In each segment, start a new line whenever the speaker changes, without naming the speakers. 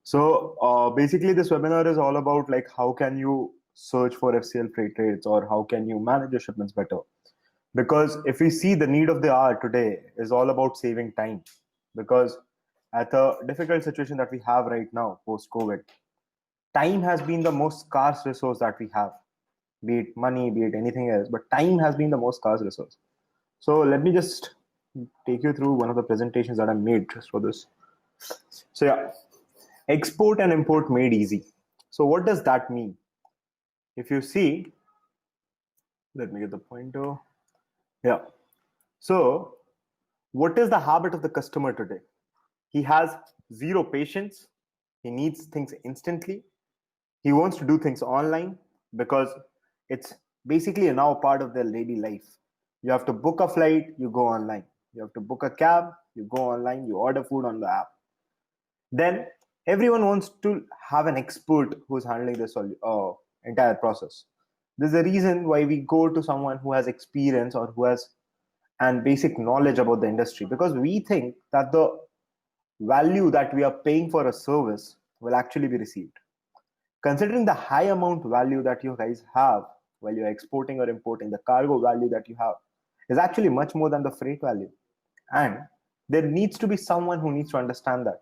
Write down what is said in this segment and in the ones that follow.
So basically, this webinar is all about like how can you search for FCL freight rates or how can you manage your shipments better. Because if we see the need of the hour today is all about saving time. Because at the difficult situation that we have right now post COVID, time has been the most scarce resource that we have. Be it money, be it anything else, but time has been the most scarce resource. So let me just take you through one of the presentations that I made just for this. So yeah, export and import made easy. So what does that mean? If you see, let me get the pointer. Yeah. So what is the habit of the customer today? He has zero patience. He needs things instantly. He wants to do things online because it's basically now part of their daily life. You have to book a flight, you go online. You have to book a cab, you go online, you order food on the app. Then everyone wants to have an expert who's handling this entire process. There's a reason why we go to someone who has experience or who has and basic knowledge about the industry, because we think that the value that we are paying for a service will actually be received. Considering the high amount value that you guys have while you're exporting or importing, the cargo value that you have is actually much more than the freight value. And there needs to be someone who needs to understand that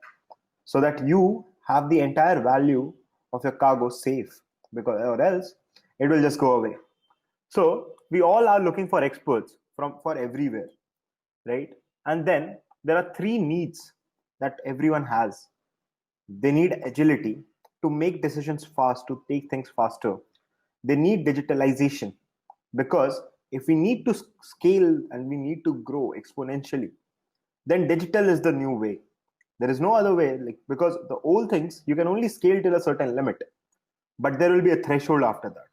so that you have the entire value of your cargo safe, because or else it will just go away. So we all are looking for experts for everywhere, right? And then there are three needs that everyone has. They need agility to make decisions fast, to take things faster. They need digitalization because if we need to scale and we need to grow exponentially, then digital is the new way. There is no other way, like, because the old things you can only scale till a certain limit, but there will be a threshold after that,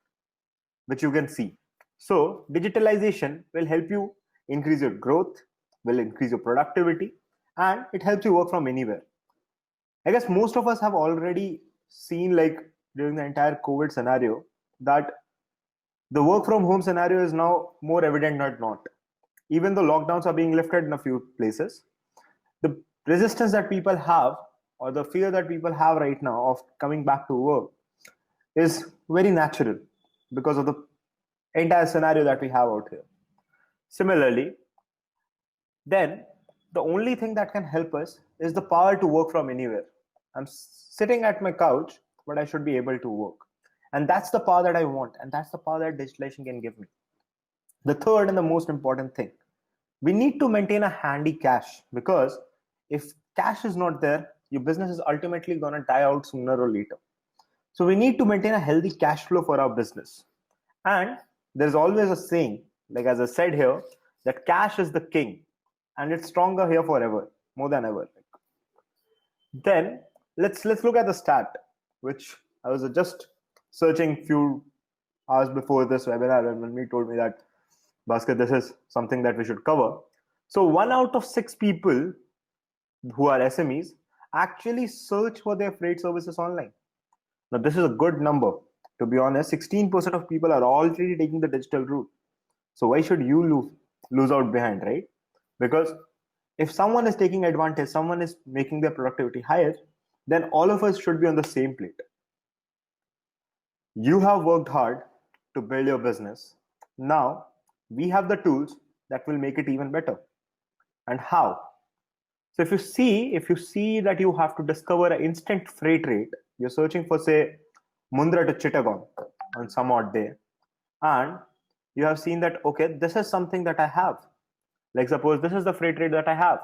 which you can see. So digitalization will help you increase your growth, will increase your productivity, and it helps you work from anywhere. I guess most of us have already seen, like during the entire COVID scenario, that the work from home scenario is now more evident than not. Even though lockdowns are being lifted in a few places, the resistance that people have or the fear that people have right now of coming back to work is very natural because of the entire scenario that we have out here. Similarly, then the only thing that can help us is the power to work from anywhere. I'm sitting at my couch, but I should be able to work. And that's the power that I want. And that's the power that digitalization can give me. The third and the most important thing, we need to maintain a handy cash, because if cash is not there, your business is ultimately going to die out sooner or later. So we need to maintain a healthy cash flow for our business. And there's always a saying, like as I said here, that cash is the king and it's stronger here forever, more than ever. Then let's look at the stat, which I was just searching few hours before this webinar, and when me told me that, Bhaskar, this is something that we should cover. So 1 out of 6 people who are SMEs actually search for their freight services online. Now this is a good number. To be honest, 16% of people are already taking the digital route. So why should you lose out behind, right? Because if someone is taking advantage, someone is making their productivity higher, then all of us should be on the same plate. You have worked hard to build your business. Now we have the tools that will make it even better. And how? So if you see that you have to discover an instant freight rate, you're searching for, say, Mundra to Chittagong on some odd day, and you have seen that, okay, this is something that I have. Like suppose this is the freight rate that I have,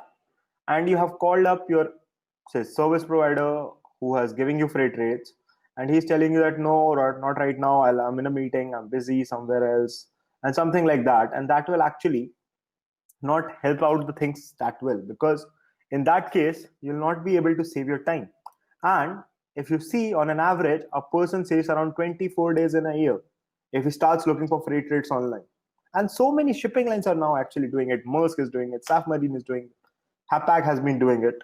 and you have called up your, say, service provider who has giving you freight rates, and he's telling you that no, not right now, I'm in a meeting, I'm busy somewhere else, and something like that. And that will actually not help out the things that well, because in that case you'll not be able to save your time. And if you see, on an average, a person saves around 24 days in a year if he starts looking for freight rates online. And so many shipping lines are now actually doing it. Maersk is doing it, Saf Marine is doing it, Hapag has been doing it.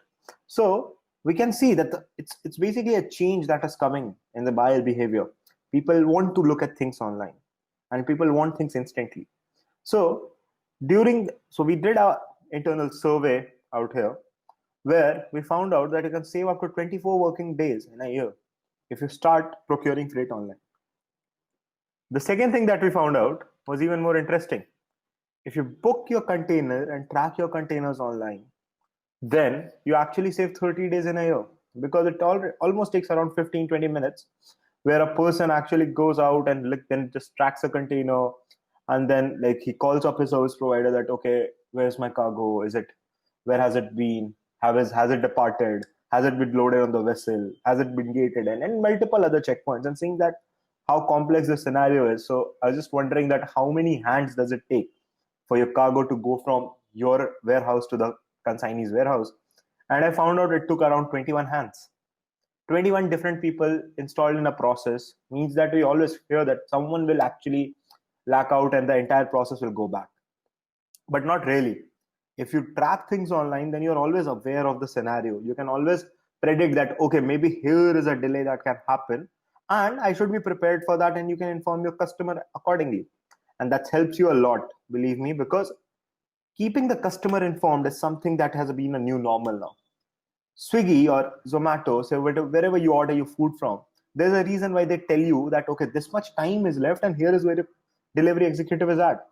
So we can see that it's basically a change that is coming in the buyer behavior. People want to look at things online, and people want things instantly. So we did our internal survey out here, where we found out that you can save up to 24 working days in a year if you start procuring freight online. The second thing that we found out was even more interesting. If you book your container and track your containers online, then you actually save 30 days in a year, because it almost takes around 15-20 minutes, where a person actually goes out and then just tracks a container, and then like he calls up his service provider that, okay, where's my cargo? Where has it been? Has it departed? Has it been loaded on the vessel? Has it been gated? And multiple other checkpoints, and seeing that how complex the scenario is. So I was just wondering that how many hands does it take for your cargo to go from your warehouse to the consignee's warehouse? And I found out it took around 21 hands. 21 different people installed in a process means that we always fear that someone will actually lack out and the entire process will go back. But not really. If you track things online, then you're always aware of the scenario. You can always predict that, okay, maybe here is a delay that can happen, and I should be prepared for that, and you can inform your customer accordingly. And that helps you a lot, believe me, because keeping the customer informed is something that has been a new normal now. Swiggy or Zomato, so wherever you order your food from, there's a reason why they tell you that, okay, this much time is left and here is where the delivery executive is at.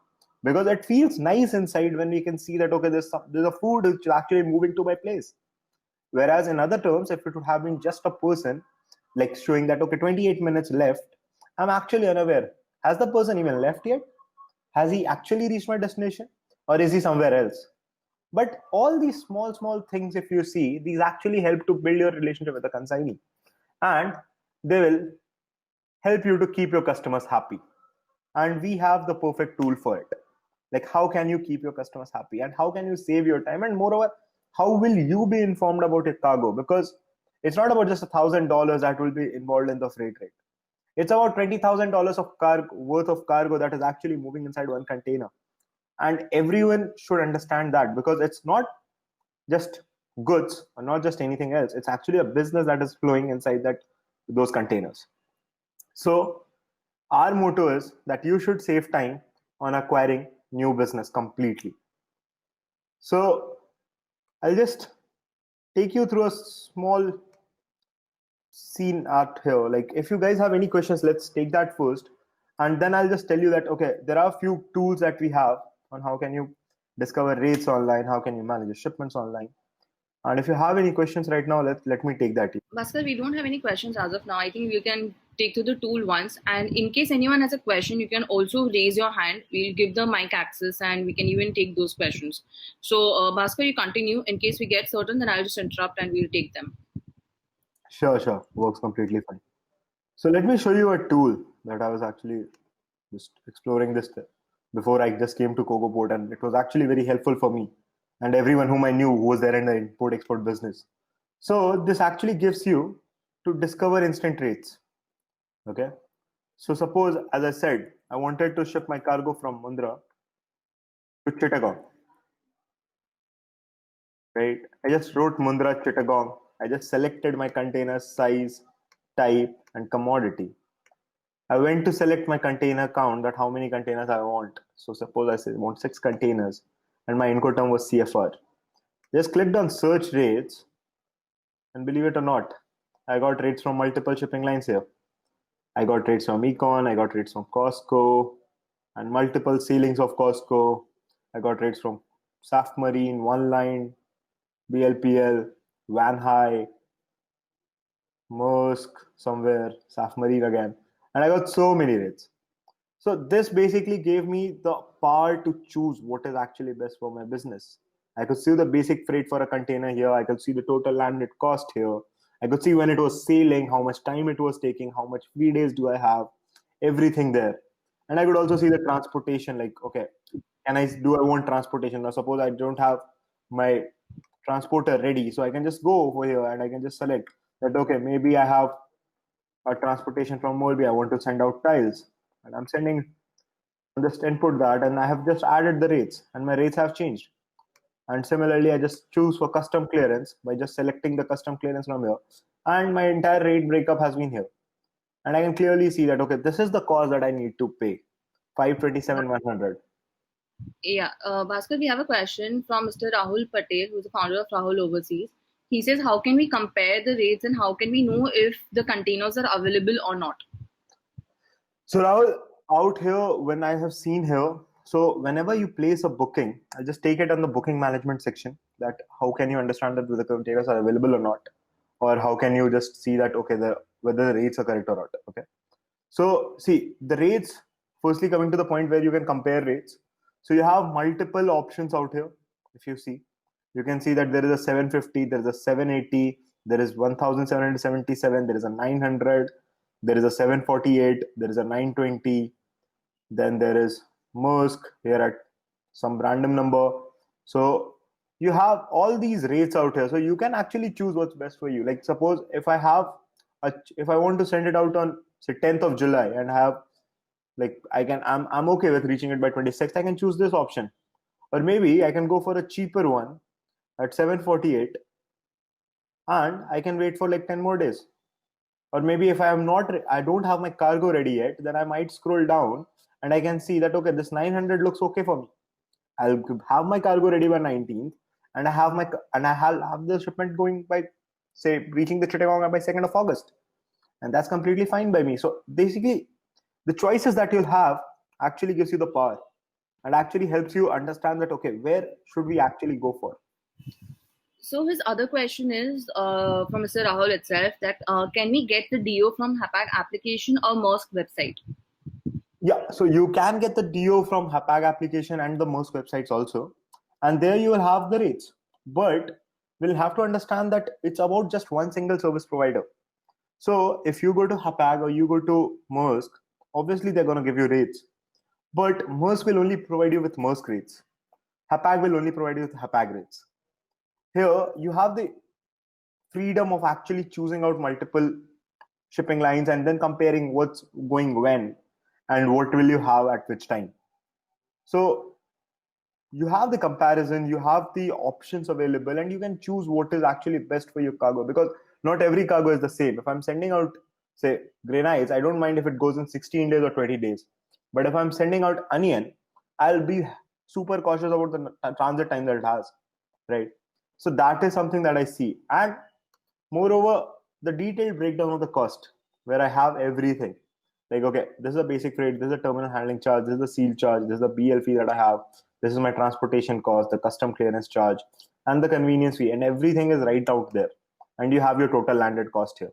Because it feels nice inside when we can see that, okay, there's a food which is actually moving to my place. Whereas in other terms, if it would have been just a person like showing that, okay, 28 minutes left, I'm actually unaware. Has the person even left yet? Has he actually reached my destination? Or is he somewhere else? But all these small things, if you see, these actually help to build your relationship with the consignee, and they will help you to keep your customers happy. And we have the perfect tool for it. Like, how can you keep your customers happy, and how can you save your time, and moreover, how will you be informed about your cargo? Because it's not about just $1,000 that will be involved in the freight rate. It's about $20,000 of worth of cargo that is actually moving inside one container. And everyone should understand that, because it's not just goods or not just anything else. It's actually a business that is flowing inside those containers. So our motto is that you should save time on acquiring new business completely. So I'll just take you through a small scene art here. Like, if you guys have any questions, let's take that first, and then I'll just tell you that, okay, there are a few tools that we have on how can you discover rates online, how can you manage your shipments online. And if you have any questions right now, let me take that.
Bhaskar, we don't have any questions as of now. I think you can take to the tool once. And in case anyone has a question, you can also raise your hand. We'll give the mic access and we can even take those questions. So, Bhaskar, you continue. In case we get certain, then I'll just interrupt and we'll take them.
Sure. Works completely fine. So let me show you a tool that I was actually just exploring this before I just came to KogoPort, and it was actually very helpful for me and everyone whom I knew who was there in the import-export business. So this actually gives you to discover instant rates. Okay. So suppose, as I said, I wanted to ship my cargo from Mundra to Chittagong. Right. I just wrote Mundra Chittagong. I just selected my container size, type, and commodity. I went to select my container count, that how many containers I want. So suppose I say I want 6 containers and my Incoterm was CFR. Just clicked on search rates, and believe it or not, I got rates from multiple shipping lines here. I got rates from Econ, I got rates from Costco, and multiple ceilings of Costco. I got rates from Saft Marine, One Line, BLPL, Van High, Maersk, somewhere, Saft Marine again. And I got so many rates. So this basically gave me the power to choose what is actually best for my business. I could see the basic freight for a container here. I could see the total landed cost here. I could see when it was sailing, how much time it was taking, how much free days do I have, everything there. And I could also see the transportation, like, okay, I want transportation? Now suppose I don't have my transporter ready, so I can just go over here and I can just select that, okay, maybe I have a transportation from Molby, I want to send out tiles, and I'm sending, just input that, and I have just added the rates, and my rates have changed. And similarly, I just choose for custom clearance by just selecting the custom clearance from here, and my entire rate breakup has been here. And I can clearly see that, okay, this is the cost that I need to pay, 527,100.
Yeah, Bhaskar, we have a question from Mr. Rahul Patel, who's the founder of Rahul Overseas. He says, how can we compare the rates and how can we know if the containers are available or not?
So Rahul, out here, when I have seen here, so whenever you place a booking, I'll just take it on the booking management section, that how can you understand that whether containers are available or not, or how can you just see that okay, whether the rates are correct or not. Okay. So see the rates. Firstly, coming to the point where you can compare rates. So you have multiple options out here. If you see, you can see that there is a 750, there is a 780, there is 1777, there is a 900, there is a 748, there is a 920, then there is Maersk here at some random number. So you have all these rates out here. So you can actually choose what's best for you. Like suppose if I want to send it out on say 10th of July and have like I'm okay with reaching it by 26th, I can choose this option. Or maybe I can go for a cheaper one at 748 and I can wait for like 10 more days. Or maybe if I don't have my cargo ready yet, then I might scroll down and I can see that okay, this 900 looks okay for me. I'll have my cargo ready by 19th, and I'll have the shipment going by say reaching the Chittagong by 2nd of August, and that's completely fine by me. So basically, the choices that you'll have actually gives you the power and actually helps you understand that okay, where should we actually go for?
So his other question is from Mr. Rahul itself, that can we get the DO from Hapag application or Maersk website?
Yeah, so you can get the DO from Hapag application and the Maersk websites also, and there you will have the rates. But we'll have to understand that it's about just one single service provider. So if you go to Hapag or you go to Maersk, obviously they're going to give you rates, but Maersk will only provide you with Maersk rates. Hapag will only provide you with Hapag rates. Here you have the freedom of actually choosing out multiple shipping lines and then comparing what's going when and what will you have at which time. So you have the comparison, you have the options available, and you can choose what is actually best for your cargo, because not every cargo is the same. If I'm sending out say granites, I don't mind if it goes in 16 days or 20 days, but if I'm sending out onion, I'll be super cautious about the transit time that it has, right? So that is something that I see. And moreover, the detailed breakdown of the cost, where I have everything. Like, okay, this is a basic freight, this is a terminal handling charge, this is a seal charge, this is a BL fee that I have, this is my transportation cost, the custom clearance charge, and the convenience fee, and everything is right out there. And you have your total landed cost here.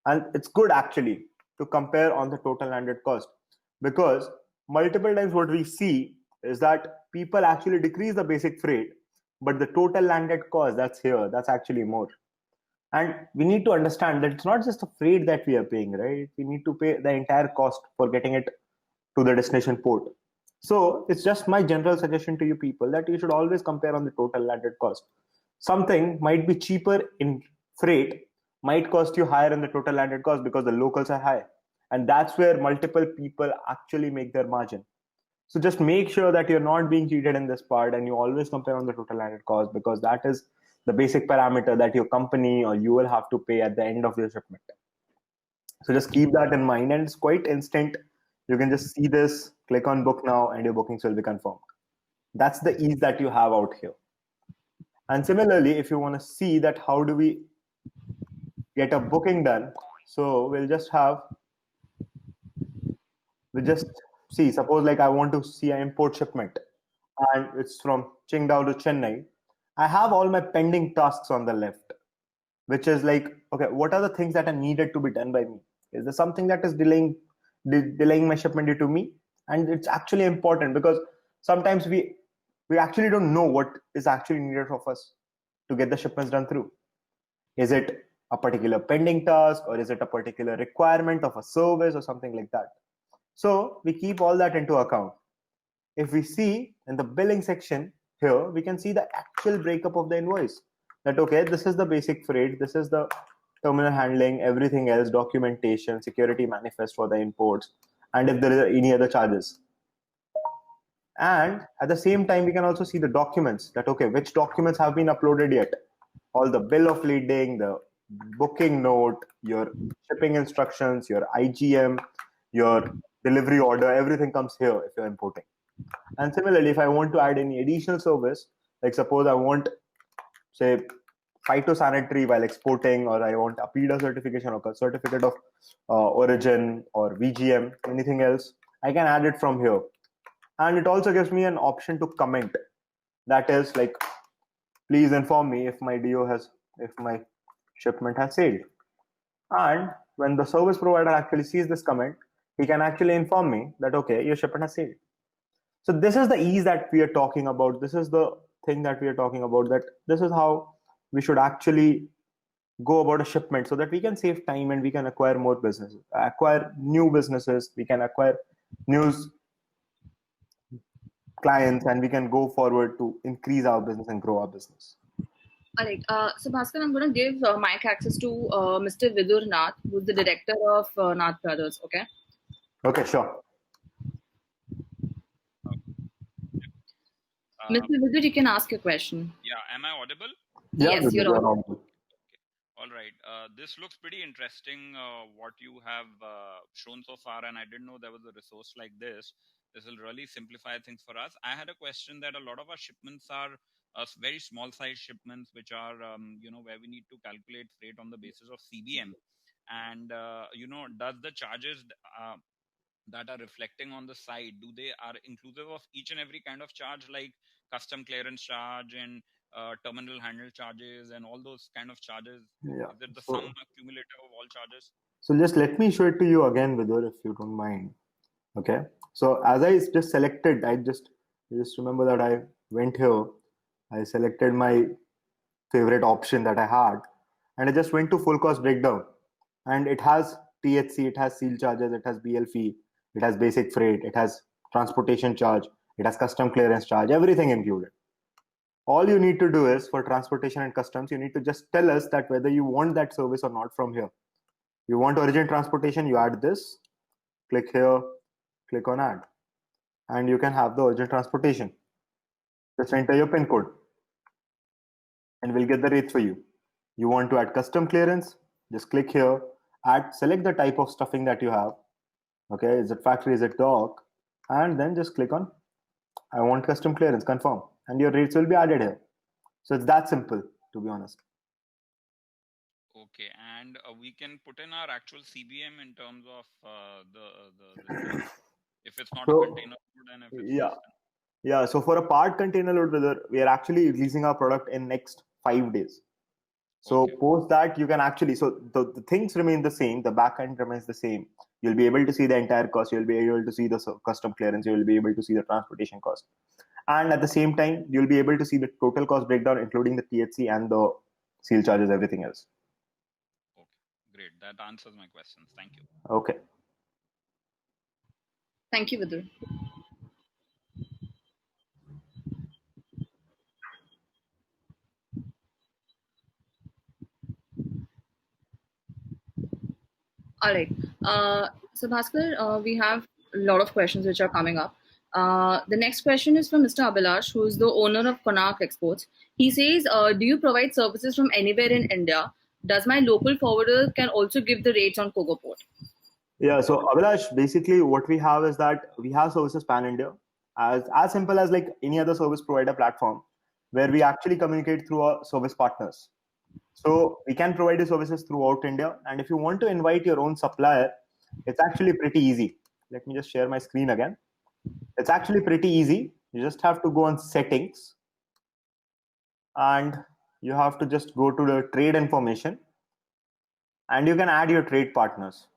And it's good actually to compare on the total landed cost, because multiple times what we see is that people actually decrease the basic freight, but the total landed cost that's here, that's actually more. And we need to understand that it's not just the freight that we are paying, right? We need to pay the entire cost for getting it to the destination port. So it's just my general suggestion to you people that you should always compare on the total landed cost. Something might be cheaper in freight, might cost you higher in the total landed cost because the locals are high. And that's where multiple people actually make their margin. So just make sure that you're not being cheated in this part and you always compare on the total landed cost, because that is the basic parameter that your company or you will have to pay at the end of your shipment. So just keep that in mind, and it's quite instant. You can just see this, click on book now, and your bookings will be confirmed. That's the ease that you have out here. And similarly, if you want to see that how do we get a booking done, so we just see, suppose like I want to see an import shipment and it's from Qingdao to Chennai. I have all my pending tasks on the left, which is like, okay, what are the things that are needed to be done by me? Is there something that is delaying my shipment due to me? And it's actually important because sometimes we actually don't know what is actually needed of us to get the shipments done through. Is it a particular pending task, or is it a particular requirement of a service or something like that? So we keep all that into account. If we see in the billing section here, we can see the actual breakup of the invoice. That okay, this is the basic freight, this is the terminal handling, everything else, documentation, security manifest for the imports, and if there is any other charges. And at the same time, we can also see the documents, that okay, which documents have been uploaded yet. All the bill of lading, the booking note, your shipping instructions, your IGM, your delivery order, everything comes here if you're importing. And similarly, if I want to add any additional service, like suppose I want, say, phytosanitary while exporting, or I want a PETA certification or a certificate of origin or VGM, anything else, I can add it from here. And it also gives me an option to comment. That is like, please inform me if my shipment has sailed. And when the service provider actually sees this comment, he can actually inform me that, okay, your shipment has sailed. So this is the ease that we are talking about. This is the thing that we are talking about, that this is how we should actually go about a shipment, so that we can save time and we can acquire more businesses, acquire new businesses, we can acquire new clients, and we can go forward to increase our business and grow our business.
All right. So, Bhaskar, I'm going to give mic access to Mr. Vidur Nath, who's the director of Nath Brothers. Okay.
Okay, sure.
Mr. Vidur, you can ask a question.
Yeah, am I audible?
Yes, you're audible.
Okay. All right. This looks pretty interesting, what you have shown so far, and I didn't know there was a resource like this. This will really simplify things for us. I had a question that a lot of our shipments are very small size shipments, which are, where we need to calculate freight on the basis of CBM. And, does the charges that are reflecting on the side, do they are inclusive of each and every kind of charge, like custom clearance charge and terminal handle charges and all those kind of charges?
Yeah.
Is it the sum accumulative of all charges?
So just let me show it to you again, Vidur, if you don't mind. Okay. So as I just selected, I just remember that I went here, I selected my favorite option that I had, and I just went to full cost breakdown. And it has THC, it has seal charges, it has BL fee, it has basic freight, it has transportation charge, it has custom clearance charge, everything included. All you need to do is, for transportation and customs, you need to just tell us that whether you want that service or not from here. You want origin transportation, you add this, click here, click on add, and you can have the origin transportation. Just enter your PIN code and we'll get the rates for you. You want to add custom clearance, just click here, select the type of stuffing that you have. Okay, is it factory, is it dock? And then just click on, I want custom clearance, confirm, and your rates will be added here. So it's that simple, to be honest.
Okay, and we can put in our actual CBM in terms of the if it's not a container load, and if it's less than.
Yeah, so for a part container load, whether we are actually releasing our product in next 5 days. So post that, you can actually, so the things remain the same, the back end remains the same. You'll be able to see the entire cost, you'll be able to see the custom clearance, you'll be able to see the transportation cost. And at the same time, you'll be able to see the total cost breakdown, including the THC and the seal charges, everything else.
Okay, great. That answers my questions. Thank you.
Okay.
Thank you, Vidur. All right. So, Bhaskar, we have a lot of questions which are coming up. The next question is from Mr. Abhilash, who is the owner of Konark Exports. He says, do you provide services from anywhere in India? Does my local forwarder can also give the rates on KogoPort?
Yeah, so Abhilash, basically what we have is that we have services pan-India, as simple as like any other service provider platform, where we actually communicate through our service partners. So we can provide the services throughout India. And if you want to invite your own supplier, it's actually pretty easy. Let me just share my screen again. It's actually pretty easy. You just have to go on settings and you have to just go to the trade information and you can add your trade partners.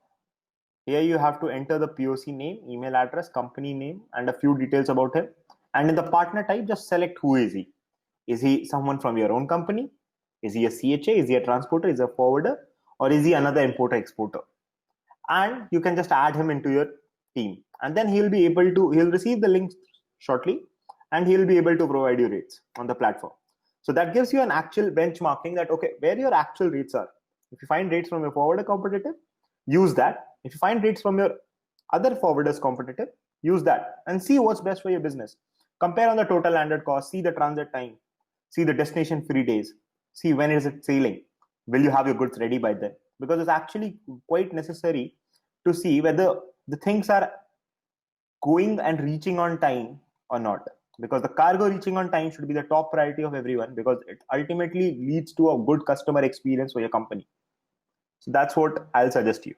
Here you have to enter the POC name, email address, company name, and a few details about him. And in the partner type, just select who is he. Is he someone from your own company? Is he a CHA? Is he a transporter? Is he a forwarder? Or is he another importer exporter? And you can just add him into your team. And then he'll receive the link shortly and he'll be able to provide you rates on the platform. So that gives you an actual benchmarking that, okay, where your actual rates are. If you find rates from your forwarder competitive, use that. If you find rates from your other forwarders competitive, use that and see what's best for your business. Compare on the total landed cost, see the transit time, see the destination free days, see when is it sailing, will you have your goods ready by then? Because it's actually quite necessary to see whether the things are going and reaching on time or not. because the cargo reaching on time should be the top priority of everyone, because it ultimately leads to a good customer experience for your company. So that's what I'll suggest you.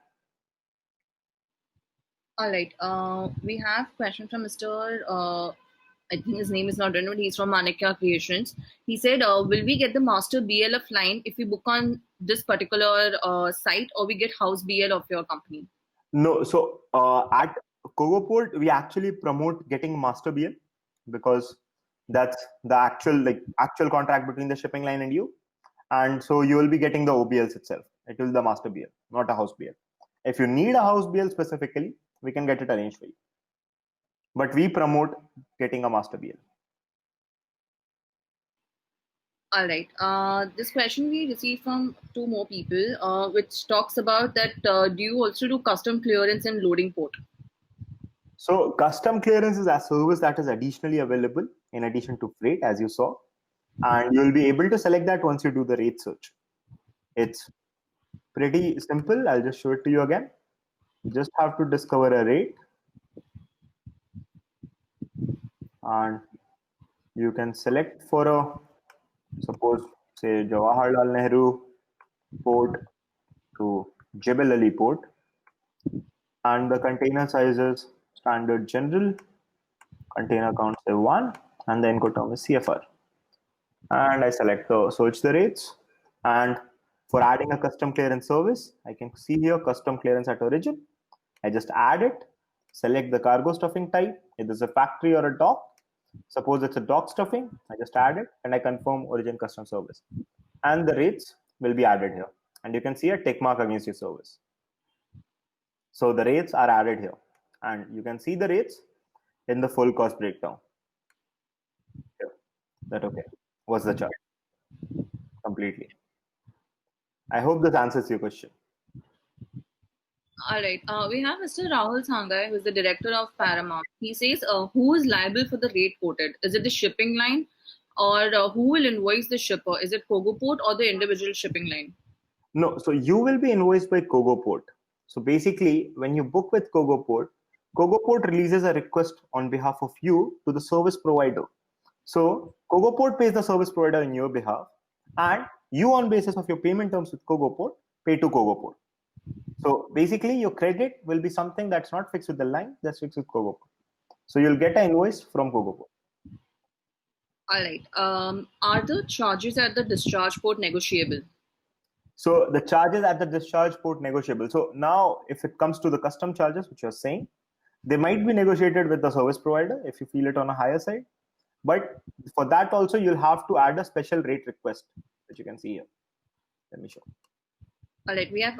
All right. We have question from Mr. I think his name is not written, but he's from Manikya Creations. He said, will we get the master BLF line if we book on this particular site, or we get house BL of your company?
No, so at KogoPort, we actually promote getting master BL, because that's the actual contract between the shipping line and you. And so you will be getting the OBLs itself. It will be the master BL, not a house BL. If you need a house BL specifically, we can get it arranged for you. But we promote getting a master BL.
All right. This question we received from two more people, which talks about that do you also do custom clearance and loading port?
So custom clearance is a service that is additionally available in addition to freight, as you saw. And you'll be able to select that once you do the rate search. It's pretty simple. I'll just show it to you again. You just have to discover a rate, and you can select for a, suppose, say Jawaharlal Nehru port to Jebel Ali port, and the container size is standard general, container count say 1, and the Incoterm is CFR. And I select the search the rates, and for adding a custom clearance service, I can see here custom clearance at origin. I just add it, select the cargo stuffing type, if it's a factory or a dock. Suppose it's a dock stuffing, I just add it and I confirm origin custom service. And the rates will be added here. And you can see a tick mark against your service. So the rates are added here. And you can see the rates in the full cost breakdown. Here. That okay? What's the chart? Completely. I hope this answers your question.
All right. We have Mr. Rahul Sangai, who is the director of Paramount. He says, who is liable for the rate quoted? Is it the shipping line, or who will invoice the shipper? Is it KogoPort or the individual shipping line?
No, so you will be invoiced by KogoPort. So basically, when you book with KogoPort, KogoPort releases a request on behalf of you to the service provider. So KogoPort pays the service provider in your behalf, and you, on basis of your payment terms with KogoPort, pay to KogoPort. So basically, your credit will be something that's not fixed with the line, that's fixed with KogoPort. So you'll get an invoice from KogoPort.
All right. Are the charges at the discharge port negotiable?
So the charges at the discharge port negotiable. So now, if it comes to the custom charges, which you're saying, they might be negotiated with the service provider if you feel it on a higher side. But for that also, you'll have to add a special rate request, which you can see here. Let me show.
All right. We have,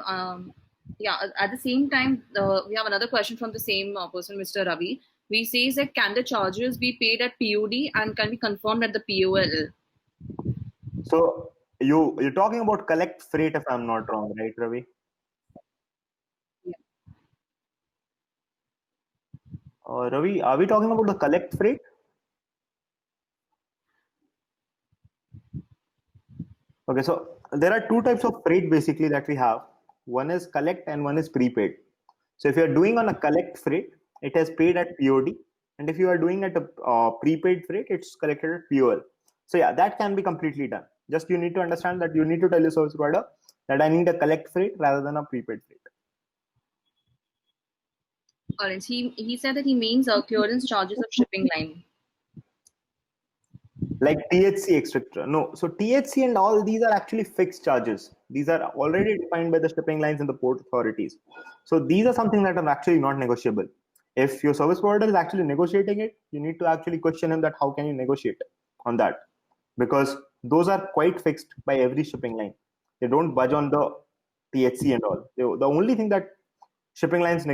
at the same time, we have another question from the same person, Mr. Ravi. We says that can the charges be paid at POD and can be confirmed at the POL?
So you're talking about collect freight, if I'm not wrong, right, Ravi?
Yeah.
Ravi, are we talking about the collect freight? Okay, so there are two types of freight basically that we have. One is collect and one is prepaid. So if you're doing on a collect freight, it is paid at POD. And if you are doing at a prepaid freight, it's collected at POL. So yeah, that can be completely done. Just you need to understand that you need to tell your service provider that I need a collect freight rather than a prepaid freight.
All right. He said that he means clearance charges of shipping line.
Like THC, etc. No, so THC and all these are actually fixed charges. These are already defined by the shipping lines and the port authorities. So these are something that are actually not negotiable. If your service provider is actually negotiating it, you need to actually question him that how can you negotiate on that, because those are quite fixed by every shipping line. They don't budge on the THC and all. The only thing that shipping lines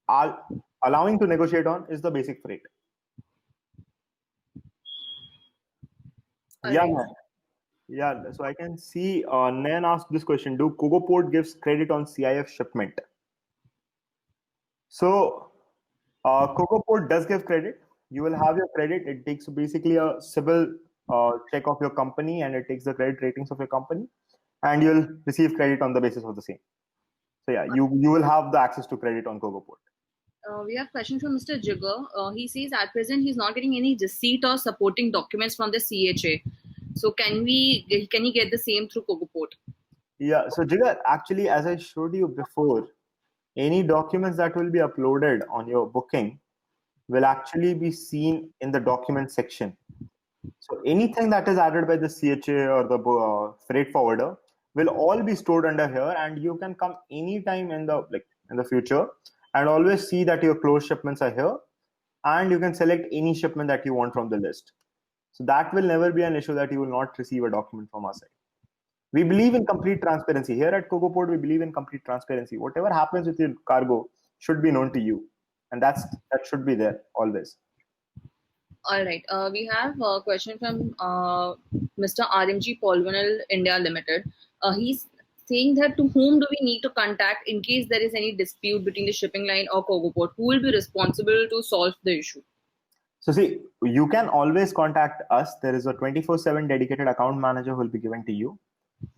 are allowing to negotiate on is the basic freight.
All
Yeah,
right.
man. Yeah, so I can see Nayan asked this question: do KogoPort gives credit on CIF shipment? So KogoPort does give credit. You will have your credit. It takes basically a civil check of your company, and it takes the credit ratings of your company, and you'll receive credit on the basis of the same. So yeah, you will have the access to credit on KogoPort.
We have question from Mr. Jigger. He says at present he's not getting any receipt or supporting documents from the CHA. So can he get the same through KogoPort?
Yeah, so Jigar, actually, as I showed you before, any documents that will be uploaded on your booking will actually be seen in the document section. So anything that is added by the CHA or the freight forwarder will all be stored under here, and you can come anytime in the future and always see that your closed shipments are here, and you can select any shipment that you want from the list. So that will never be an issue that you will not receive a document from our side. We believe in complete transparency. Here at KogoPort, we believe in complete transparency. Whatever happens with your cargo should be known to you. And that should be there always.
All right. We have a question from Mr. RMG Polvanel India Limited. He's saying that to whom do we need to contact in case there is any dispute between the shipping line or KogoPort? Who will be responsible to solve the issue?
So see, you can always contact us. There is a 24/7 dedicated account manager who will be given to you.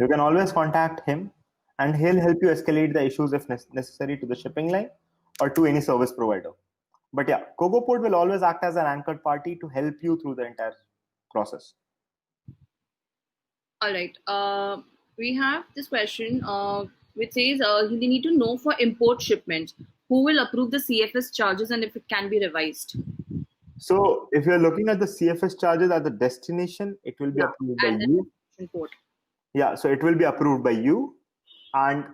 You can always contact him and he'll help you escalate the issues if necessary to the shipping line or to any service provider. But yeah, KogoPort will always act as an anchored party to help you through the entire process.
All right. We have this question which says they need to know for import shipments who will approve the CFS charges and if it can be revised.
So if you're looking at the CFS charges at the destination, it will be approved by you.
Import.
Yeah, so it will be approved by you, and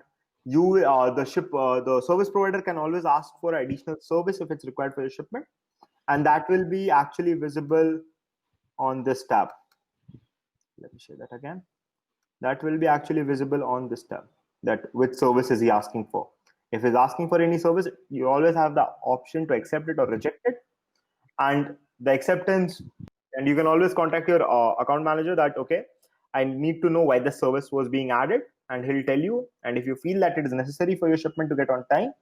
you the service provider can always ask for additional service if it's required for your shipment, and that will be actually visible on this tab. Let me show that again. That will be actually visible on this tab, that which service is he asking for. If he's asking for any service, you always have the option to accept it or reject it, and the acceptance, and you can always contact your account manager that, okay, I need to know why the service was being added, and he'll tell you. And if you feel that it is necessary for your shipment to get on time,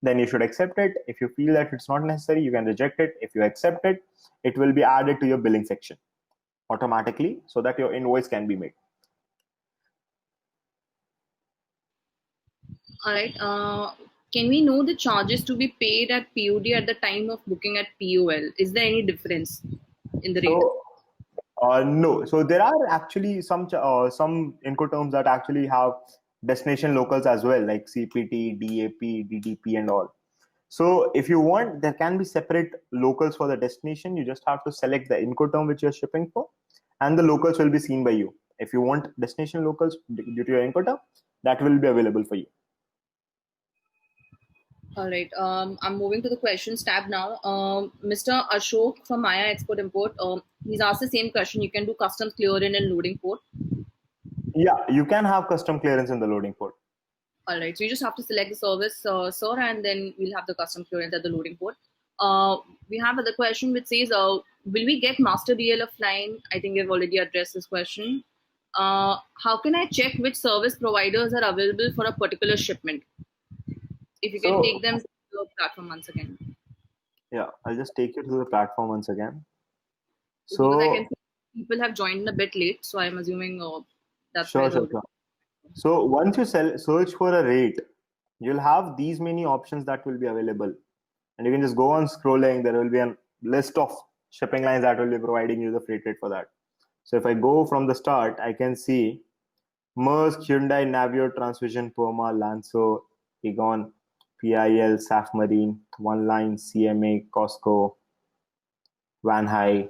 then you should accept it. If you feel that it's not necessary, you can reject it. If you accept it, it will be added to your billing section automatically so that your invoice can be made.
All right. Can we know the charges to be paid at POD at the time of booking at POL? Is there any difference in the rate?
No. So there are actually some Incoterms that actually have destination locals as well, like CPT, DAP, DDP, and all. So if you want, there can be separate locals for the destination. You just have to select the Incoterm which you're shipping for, and the locals will be seen by you. If you want destination locals due to your Incoterm, that will be available for you.
All right. I'm moving to the questions tab now. Mr. Ashok from Maya Export Import, he's asked the same question. You can do customs clearance and loading port.
Yeah, you can have custom clearance in the loading port.
All right. So you just have to select the service, sir, and then we'll have the custom clearance at the loading port. We have another question which says, will we get master DL of line? I think we've already addressed this question. How can I check which service providers are available for a particular shipment? If you can take them to the platform once again.
Yeah, I'll just take you to the platform once again.
So because I can see people have joined a bit late, so I'm assuming that's
sure. So once you search for a rate, you'll have these many options that will be available, and you can just go on scrolling. There will be a list of shipping lines that will be providing you the freight rate for that. So if I go from the start, I can see Maersk, Hyundai, Navio, Transvision, Puma, Lancer, Egon, PIL, SAF Marine, One Line, CMA, Costco, Van High,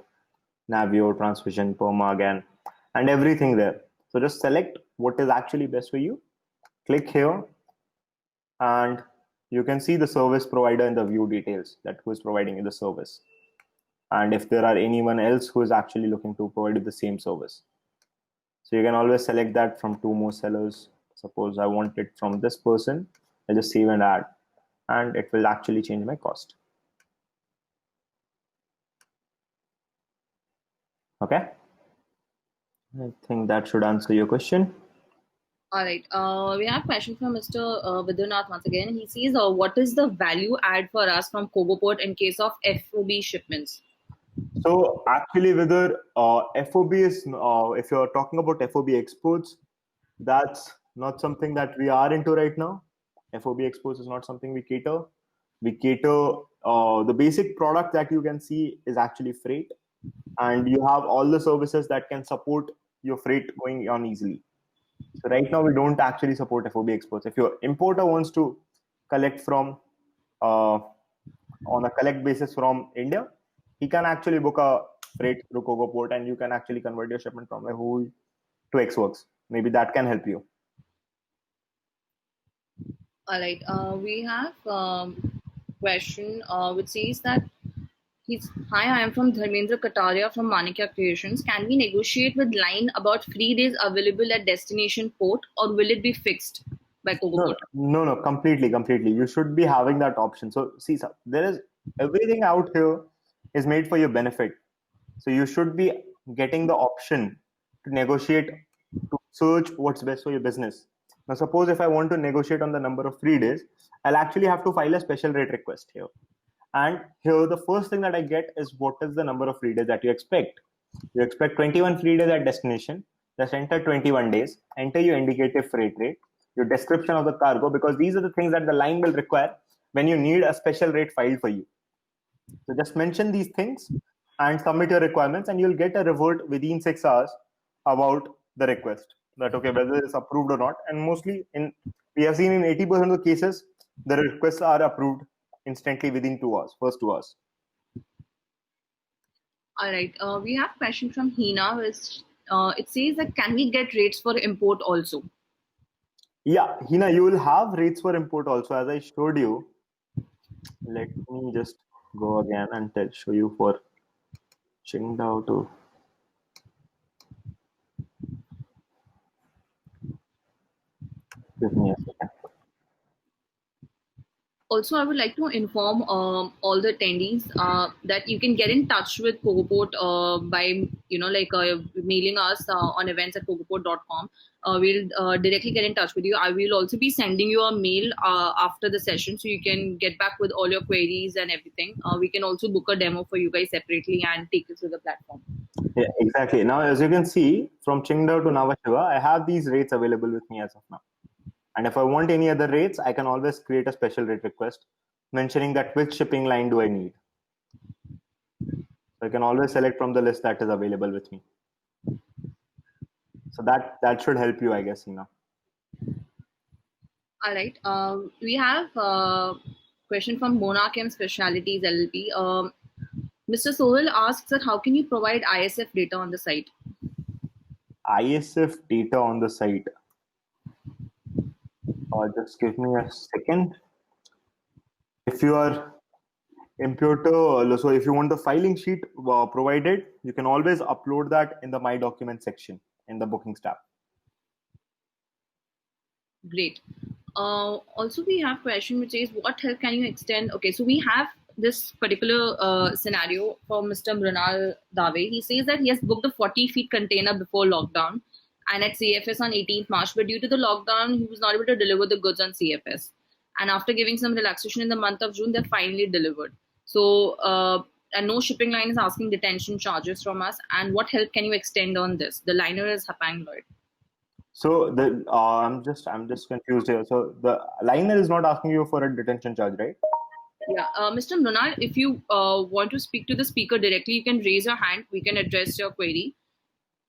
Navio, Transvision, Puma again, and everything there. So just select what is actually best for you. Click here, and you can see the service provider in the view details, that who is providing you the service, and if there are anyone else who is actually looking to provide you the same service. So you can always select that from two more sellers. Suppose I want it from this person, I just save and add, and it will actually change my cost. Okay, I think that should answer your question.
All right. We have a question from Mr. Vidyanath once again. He says, what is the value add for us from KogoPort in case of FOB shipments?
So actually, whether FOB is, if you're talking about FOB exports, that's not something that we are into right now. FOB exports is not something we cater. We cater the basic product that you can see is actually freight, and you have all the services that can support your freight going on easily. So right now we don't actually support FOB exports. If your importer wants to collect from uh, on a collect basis from India, he can actually book a freight through KogoPort, and you can actually convert your shipment from a whole to XWorks. Maybe that can help you.
All right. We have question which says that hi, I am from Dharmendra Kataria from Manikya Creations. Can we negotiate with line about free days available at destination port, or will it be fixed by
No,
KogoPort?
no, completely. You should be having that option. So see, sir, there is everything out here is made for your benefit. So you should be getting the option to negotiate, to search what's best for your business. Now, suppose if I want to negotiate on the number of free days, I'll actually have to file a special rate request here. And here, the first thing that I get is what is the number of free days that you expect. You expect 21 free days at destination. Just enter 21 days, enter your indicative freight rate, your description of the cargo, because these are the things that the line will require when you need a special rate filed for you. So just mention these things and submit your requirements, and you'll get a revert within 6 hours about the request. That okay, whether it's approved or not. And mostly in we have seen in 80% of the cases, the requests are approved instantly within 2 hours, first 2 hours.
All right. We have question from Hina, which it says that can we get rates for import also?
Yeah, Hina, you will have rates for import also, as I showed you. Let me just go again and show you for Qingdao to. Give me a second.
Also, I would like to inform all the attendees that you can get in touch with KogoPort by mailing us on events@kogoport.com. We'll directly get in touch with you. I will also be sending you a mail after the session, so you can get back with all your queries and everything. We can also book a demo for you guys separately and take it to the platform.
Yeah, exactly. Now, as you can see, from Qingdao to Navashiva, I have these rates available with me as of now. And if I want any other rates, I can always create a special rate request mentioning that which shipping line do I need. So I can always select from the list that is available with me. So that should help you, I guess, Hina.
All right. We have a question from Monarch M Specialities LLP. Mr. Sohil asks that how can you provide ISF data on the site?
ISF data on the site. Just give me a second. If you are importer, so if you want the filing sheet provided, you can always upload that in the My Document section in the Bookings tab.
Great. Also, we have question which is what help can you extend? Okay, so we have this particular scenario for Mr. Mrunal Dave. He says that he has booked a 40-feet container before lockdown and at CFS on 18th March, but due to the lockdown, he was not able to deliver the goods on CFS. And after giving some relaxation in the month of June, they're finally delivered. So, and no shipping line is asking detention charges from us. And what help can you extend on this? The liner is Hapang Lloyd.
So the I'm just confused here. So the liner is not asking you for a detention charge, right?
Yeah, Mr. Mrunal, if you want to speak to the speaker directly, you can raise your hand. We can address your query,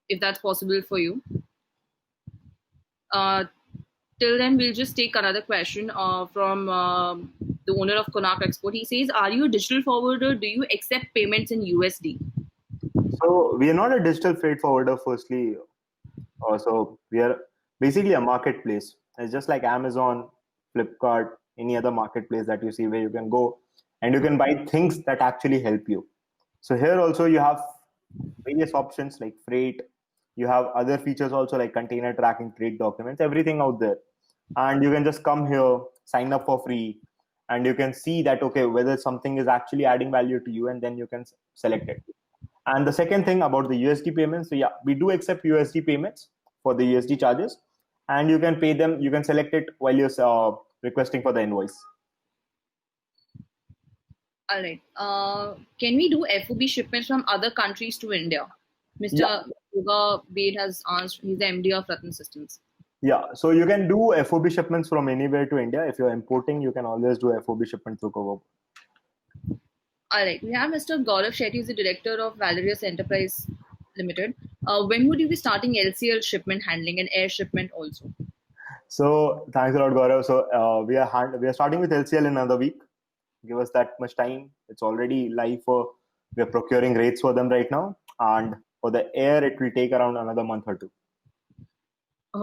if that's possible for you. Till then, we'll just take another question from the owner of Konark Export. He says, are you a digital forwarder? Do you accept payments in USD?
So we are not a digital freight forwarder, firstly. So we are basically a marketplace. It's just like Amazon, Flipkart, any other marketplace that you see where you can go and you can buy things that actually help you. So here also you have various options like freight. You have other features also like container tracking, trade documents, everything out there. And you can just come here, sign up for free, and you can see that okay, whether something is actually adding value to you, and then you can select it. And the second thing about the USD payments, so yeah, we do accept USD payments for the USD charges, and you can pay them. You can select it while you're requesting for the invoice.
All right. Can we do FOB shipments from other countries to India? Mr. Yoga Bade has answered. He's the MD of Ratan Systems.
Yeah, so you can do FOB shipments from anywhere to India. If you're importing, you can always do FOB shipment through KogoPort.
All right, we have Mr. Gaurav Shetty, who's the director of Valerius Enterprise Limited. When would you be starting LCL shipment handling and air shipment also?
So thanks a lot, Gaurav. So we are starting with LCL in another week. Give us that much time. It's already live for we are procuring rates for them right now, and for the air, it will take around another month or two.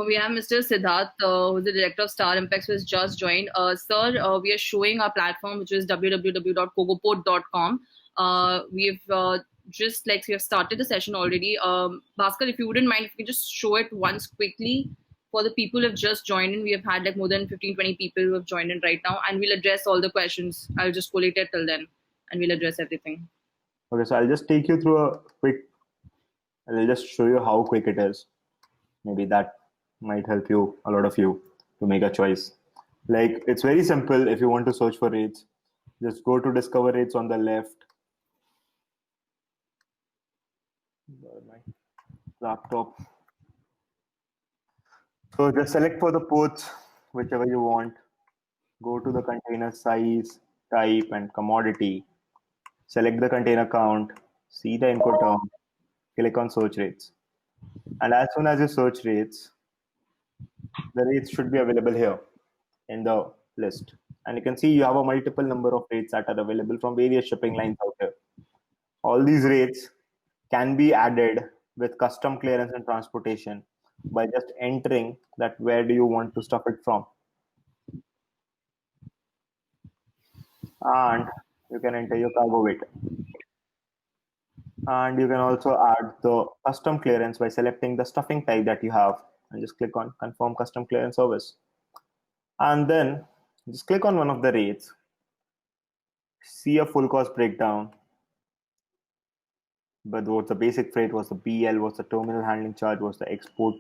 We have Mr. Siddharth, who's the director of Star Impacts, who has just joined. Sir, we are showing our platform, which is www.kogoport.com. We have started the session already. Bhaskar, if you wouldn't mind, if you could just show it once quickly for the people who have just joined in. We have had like more than 15-20 people who have joined in right now, and we'll address all the questions. I'll just collate it till then, and we'll address everything.
Okay, so I'll just take you through a quick. I'll just show you how quick it is. Maybe that might help you, a lot of you, to make a choice. Like it's very simple. If you want to search for rates, just go to discover rates on the left. My laptop. So just select for the ports, whichever you want. Go to the container size, type, and commodity. Select the container count, see the input term, click on search rates. And as soon as you search rates, the rates should be available here in the list. And you can see you have a multiple number of rates that are available from various shipping lines out here. All these rates can be added with custom clearance and transportation by just entering that where do you want to stuff it from. And you can enter your cargo weight. And you can also add the custom clearance by selecting the stuffing type that you have and just click on confirm custom clearance service. And then just click on one of the rates, see a full cost breakdown. But what's the basic freight, what's the BL, what's the terminal handling charge, what's the export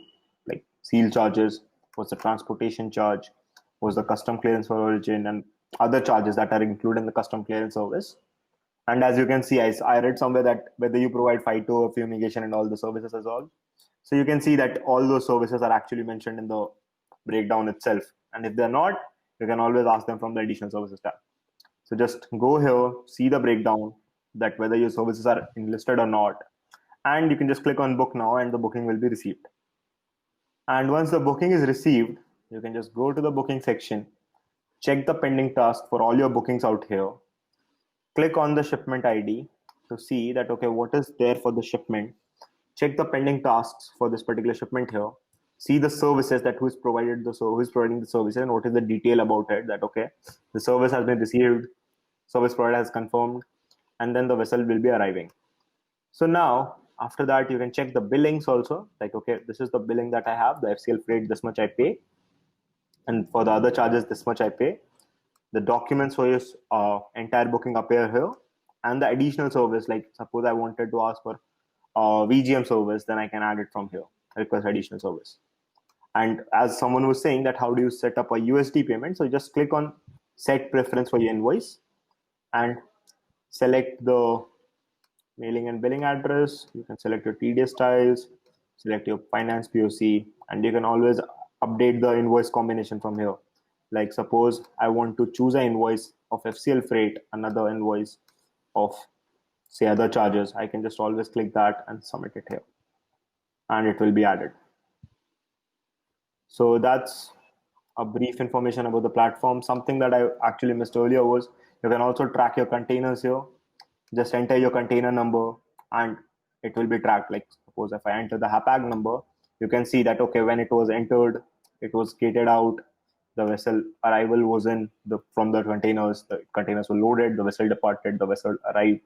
like seal charges, what's the transportation charge, what's the custom clearance for origin, and other charges that are included in the custom clearance service. And as you can see, I read somewhere that whether you provide phyto or fumigation and all the services as well. So you can see that all those services are actually mentioned in the breakdown itself. And if they're not, you can always ask them from the additional services tab. So just go here, see the breakdown that whether your services are enlisted or not. And you can just click on book now and the booking will be received. And once the booking is received, you can just go to the booking section, check the pending task for all your bookings out here, click on the shipment ID to see that, okay, what is there for the shipment, check the pending tasks for this particular shipment here, see the services that who's providing the service and what is the detail about it, that okay, the service has been received, service provider has confirmed, and then the vessel will be arriving. So now after that you can check the billings also, like okay, this is the billing that I have, the FCL freight, this much I pay, and for the other charges this much I pay. The documents for your entire booking appear here, and the additional service, like suppose I wanted to ask for VGM service, then I can add it from here, request additional service. And as someone was saying that how do you set up a USD payment, so you just click on set preference for your invoice and select the mailing and billing address. You can select your TDS styles, select your finance POC, and you can always update the invoice combination from here. Like suppose I want to choose an invoice of FCL freight, another invoice of say other charges, I can just always click that and submit it here, and it will be added. So that's a brief information about the platform. Something that I actually missed earlier was you can also track your containers here. Just enter your container number and it will be tracked. Like suppose if I enter the HAPAG number, you can see that okay, when it was entered, it was gated out, the vessel arrival was in from the containers were loaded, the vessel departed, the vessel arrived,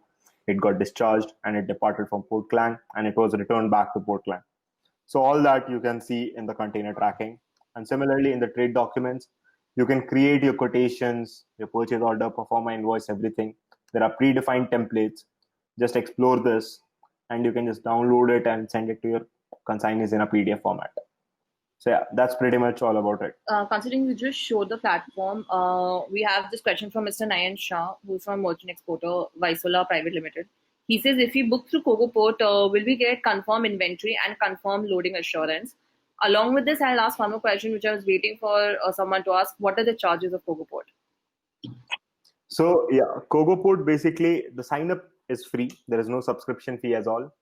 it got discharged, and it departed from Port Klang, and it was returned back to Port Klang. So all that you can see in the container tracking. And similarly in the trade documents, you can create your quotations, your purchase order, perform invoice, everything. There are predefined templates. Just explore this and you can just download it and send it to your consignees in a PDF format. So yeah, that's pretty much all about it.
Considering you just showed the platform, we have this question from Mr. Nayan Shah, who's from Merchant Exporter, Visola Private Limited. He says, if we book through KogoPort, will we get confirm inventory and confirm loading assurance? Along with this, I'll ask one more question, which I was waiting for someone to ask. What are the charges of KogoPort?
So yeah, KogoPort, basically the sign up is free. There is no subscription fee as all.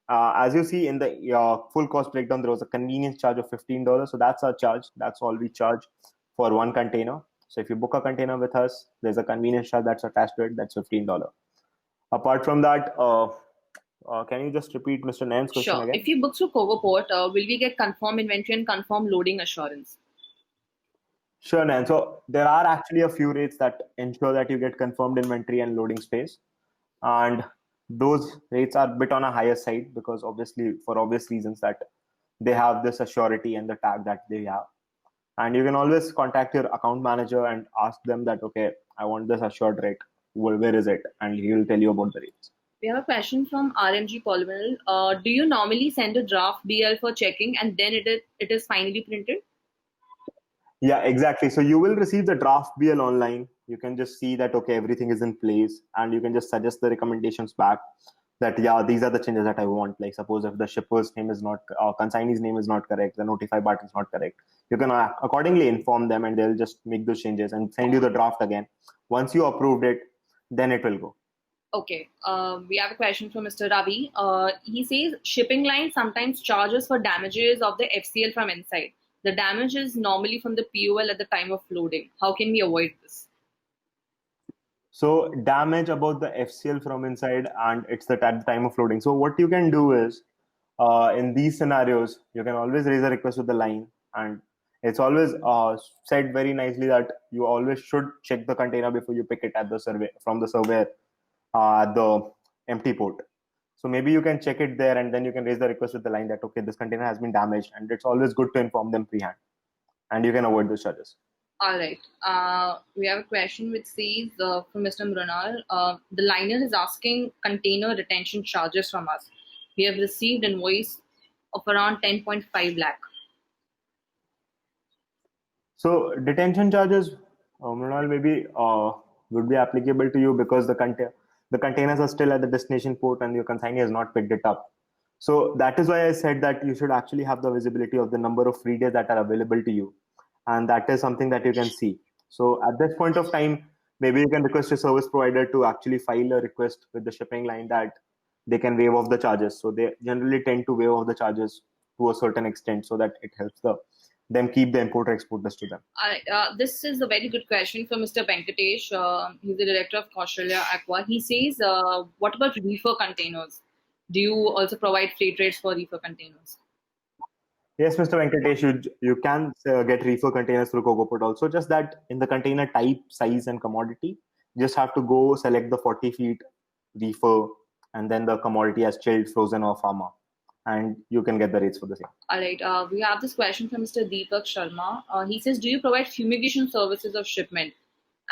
As you see in the full cost breakdown, there was a convenience charge of $15. So that's our charge. That's all we charge for one container. So if you book a container with us, there's a convenience charge that's attached to it. That's $15. Apart from that, can you just repeat Mr. Nayan's question
Sure.
again?
If you book through KogoPort, will we get confirmed inventory and confirmed loading assurance?
Sure, Nan. So there are actually a few rates that ensure that you get confirmed inventory and loading space. And those rates are a bit on a higher side because obviously, for obvious reasons, that they have this assurity and the tag that they have. And you can always contact your account manager and ask them that, okay, I want this assured rate. Where is it? And he will tell you about the rates.
We have a question from RMG Polymer. Do you normally send a draft BL for checking and then it is finally printed?
Yeah, exactly. So you will receive the draft BL online. You can just see that, okay, everything is in place, and you can just suggest the recommendations back that, yeah, these are the changes that I want. Like, suppose if the shipper's name is not, consignee's name is not correct, the notify button is not correct, you can accordingly inform them and they'll just make those changes and send you the draft again. Once you approved it, then it will go.
Okay. We have a question from Mr. Ravi. He says shipping line sometimes charges for damages of the FCL from inside. The damage is normally from the POL at the time of loading. How can we avoid this?
So damage about the FCL from inside, and it's at the time of loading. So what you can do is, in these scenarios, you can always raise a request with the line, and it's always said very nicely that you always should check the container before you pick it at the survey from the surveyor at the empty port. So maybe you can check it there, and then you can raise the request with the line that, okay, this container has been damaged, and it's always good to inform them pre-hand, and you can avoid those charges.
All right. We have a question which says from Mr. Mrunal. The liner is asking container retention charges from us. We have received invoice of around 10.5 lakh.
So detention charges, Mrinal, maybe would be applicable to you because the containers are still at the destination port and your consignee has not picked it up. So that is why I said that you should actually have the visibility of the number of free days that are available to you, and that is something that you can see. So at this point of time, maybe you can request your service provider to actually file a request with the shipping line that they can waive off the charges. So they generally tend to waive off the charges to a certain extent so that it helps them keep the importer exporters to them.
This is a very good question for Mr. Venkatesh. He's the director of Kaushalya Aqua. He says, what about reefer containers? Do you also provide freight rates for reefer containers?
Yes, Mr. Venkatesh, you can get reefer containers through KogoPort also. Just that in the container type, size, and commodity, you just have to go select the 40 feet reefer and then the commodity as chilled, frozen, or pharma, and you can get the rates for the same.
All right. We have this question from Mr. Deepak Sharma. He says, do you provide fumigation services of shipment?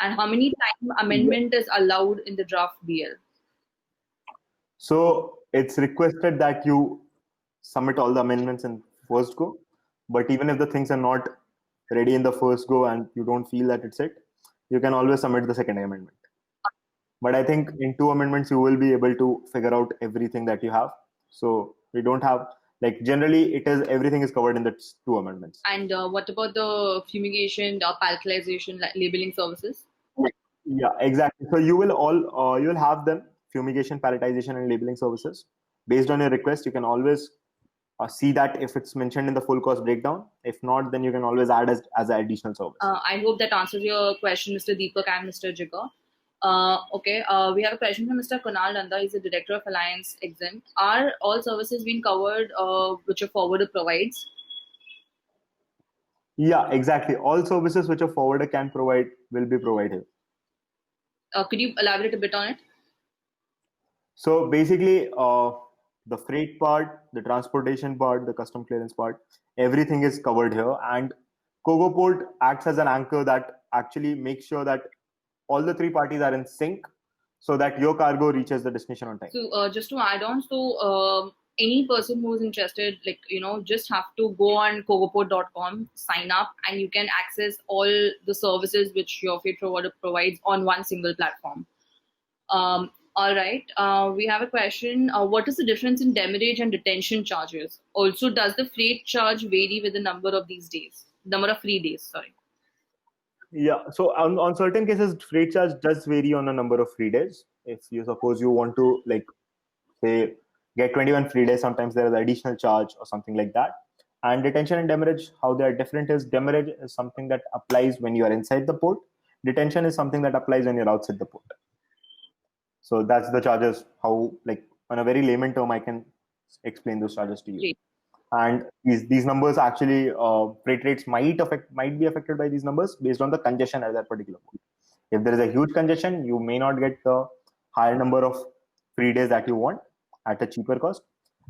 And how many time amendment is allowed in the draft BL?
So it's requested that you submit all the amendments in first go. But even if the things are not ready in the first go and you don't feel that it's it, you can always submit the second amendment. But I think in two amendments, you will be able to figure out everything that you have. So we don't have, like, generally it is everything is covered in the two amendments.
And what about the fumigation, palletization, labeling services?
Yeah, exactly. So you'll have them, fumigation, palletization, and labeling services. Based on your request, you can always see that if it's mentioned in the full cost breakdown. If not, then you can always add as an additional service.
I hope that answers your question, Mr. Deepak and Mr. Jigar. Okay, we have a question from Mr. Kunal Nanda. He's the director of Alliance Exim. Are all services being covered which a forwarder provides?
Yeah, exactly. All services which a forwarder can provide will be provided.
Could you elaborate a bit on it?
So basically, the freight part, the transportation part, the custom clearance part, everything is covered here. And KogoPort acts as an anchor that actually makes sure that all the three parties are in sync so that your cargo reaches the destination on time.
So just to add on, so any person who is interested, just have to go on KogoPort.com, sign up, and you can access all the services which your freight forwarder provides on one single platform. All right. We have a question. What is the difference in demurrage and detention charges? Also, does the freight charge vary with the number of these days? Number of free days, sorry.
Yeah, so on certain cases, freight charge does vary on a number of free days. If you suppose you want to, like, say, get 21 free days, sometimes there is additional charge or something like that. And detention and demurrage, how they are different is demurrage is something that applies when you are inside the port. Detention is something that applies when you're outside the port. So that's the charges. How, like, on a very layman term, I can explain those charges to you.
Great.
And these numbers actually, freight rates might be affected by these numbers based on the congestion at that particular point. If there is a huge congestion, you may not get the higher number of free days that you want at a cheaper cost.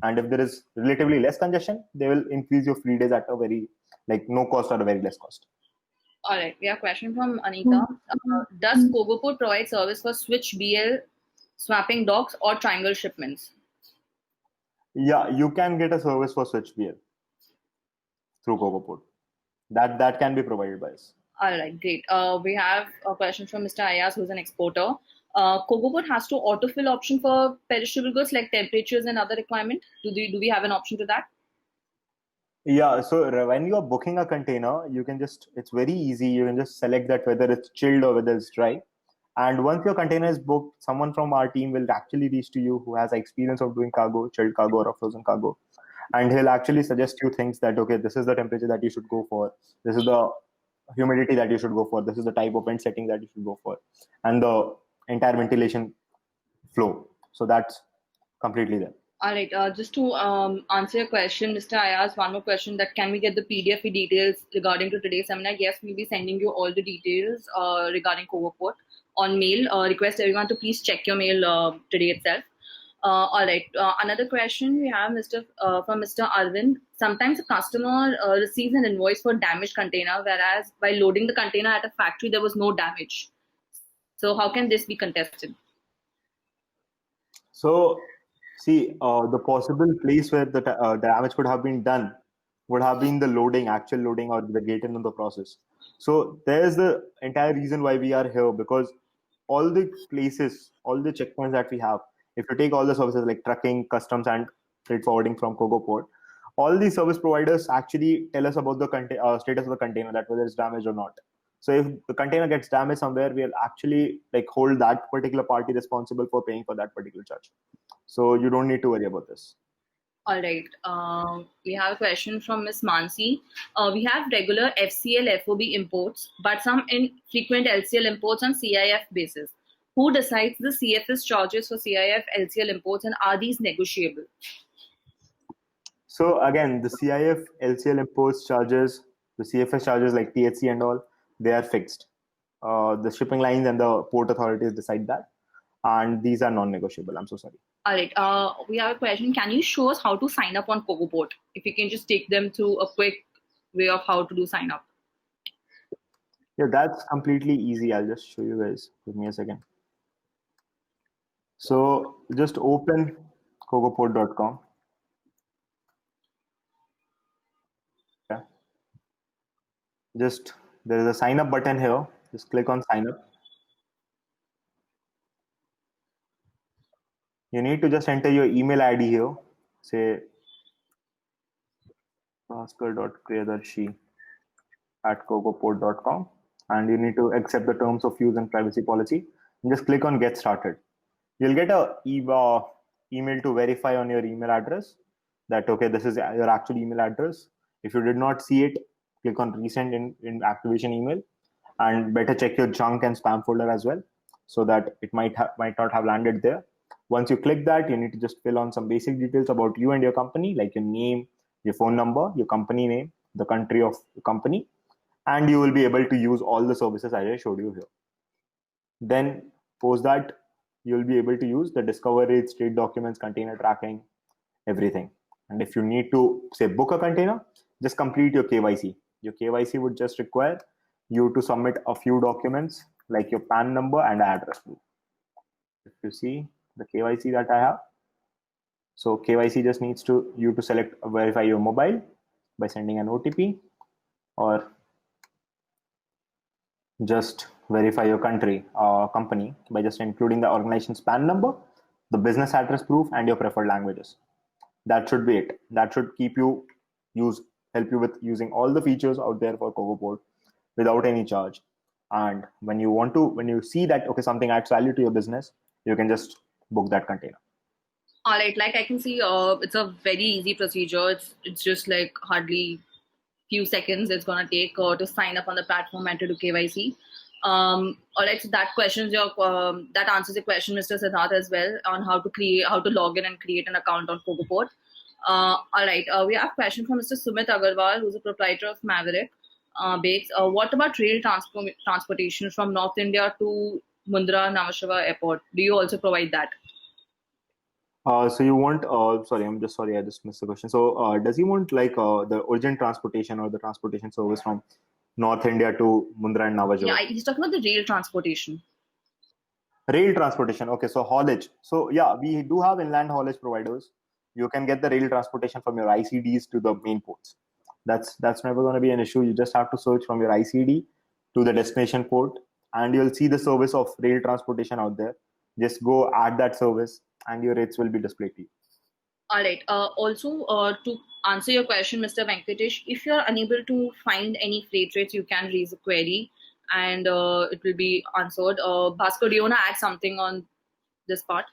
And if there is relatively less congestion, they will increase your free days at a very, like, no cost or a very less cost.
All right. We have a question from Anita. Does KogoPort provide service for switch BL, swapping docks, or triangle shipments?
Yeah, you can get a service for switch BL through KogoPort. That can be provided by us.
All right, great. We have a question from Mr. Ayaz, who's an exporter. KogoPort has to autofill option for perishable goods like temperatures and other requirement. Do we have an option to that?
Yeah, so when you are booking a container, it's very easy. You can just select that whether it's chilled or whether it's dry. And once your container is booked, someone from our team will actually reach to you who has experience of doing cargo, chilled cargo or a frozen cargo. And he'll actually suggest you things that, okay, this is the temperature that you should go for. This is the humidity that you should go for. This is the type of vent setting that you should go for. And the entire ventilation flow. So that's completely there.
All right. Just to answer your question, Mr. Ayaz, one more question: that can we get the PDF details regarding to today's seminar? Yes, we'll be sending you all the details regarding KogoPort on mail. Request everyone to please check your mail today itself. All right. Another question we have, from Mr. Arvind. Sometimes a customer receives an invoice for damaged container, whereas by loading the container at a factory there was no damage. So how can this be contested?
So, see, the possible place where the damage could have been done would have been the actual loading, or the gate in the process. So there's the entire reason why we are here, because all the places, all the checkpoints that we have, if you take all the services like trucking, customs, and freight forwarding from KogoPort, all these service providers actually tell us about the status of the container, that whether it's damaged or not. So if the container gets damaged somewhere, we'll actually, like, hold that particular party responsible for paying for that particular charge. So you don't need to worry about this.
All right. We have a question from Ms. Mansi. We have regular FCL FOB imports, but some infrequent LCL imports on CIF basis. Who decides the CFS charges for CIF LCL imports, and are these negotiable?
So again, the CIF LCL imports charges, the CFS charges like THC and all, they are fixed. The shipping lines and the port authorities decide that, and these are non-negotiable. I'm so sorry.
All right. We have a question. Can you show us how to sign up on KogoPort? If you can just take them through a quick way of how to do sign up.
Yeah, that's completely easy. I'll just show you guys. Give me a second. So just open KogoPort.com. Yeah. Just, there is a sign up button here. Just click on sign up. You need to just enter your email ID here. Say bhaskar.priyadarshi@kogoport.com, and you need to accept the terms of use and privacy policy. And just click on get started. You'll get a email to verify on your email address that, okay, this is your actual email address. If you did not see it, click on resend in activation email, and better check your junk and spam folder as well, so that it might not have landed there. Once you click that, you need to just fill on some basic details about you and your company, like your name, your phone number, your company name, the country of the company, and you will be able to use all the services I showed you here. Then post that, you'll be able to use the discovery, state documents, container tracking, everything. And if you need to, say, book a container, just complete your KYC. Your KYC would just require you to submit a few documents like your PAN number and address proof. If you see the KYC that I have, so KYC just needs you to select verify your mobile by sending an OTP, or just verify your company by just including the organization's PAN number, the business address proof, and your preferred languages. That should be it. That should help you with using all the features out there for KogoPort without any charge. And when you see that okay, something adds value to your business, you can just book that container.
All right, like I can see, it's a very easy procedure. It's just like hardly few seconds it's gonna take to sign up on the platform and to do KYC. All right, so that answers your question, Mr. Siddharth, as well on how to log in and create an account on KogoPort. All right, we have a question from Mr. Sumit Agarwal, who's a proprietor of Maverick Bakes. What about rail transportation from North India to Mundra Navashava Airport? Do you also provide that?
So you want? Sorry, I just missed the question. So does he want like the urgent transportation or the transportation service from North India to Mundra and Navajo?
Yeah, he's talking about the rail transportation.
Rail transportation. Okay, so haulage. So yeah, we do have inland haulage providers. You can get the rail transportation from your ICDs to the main ports. That's never going to be an issue. You just have to search from your ICD to the destination port, and you'll see the service of rail transportation out there. Just go add that service, and your rates will be displayed to you.
All right. Also, to answer your question, Mr. Venkatesh, if you're unable to find any freight rates, you can raise a query and it will be answered. Bhaskar, do you want to add something on this part?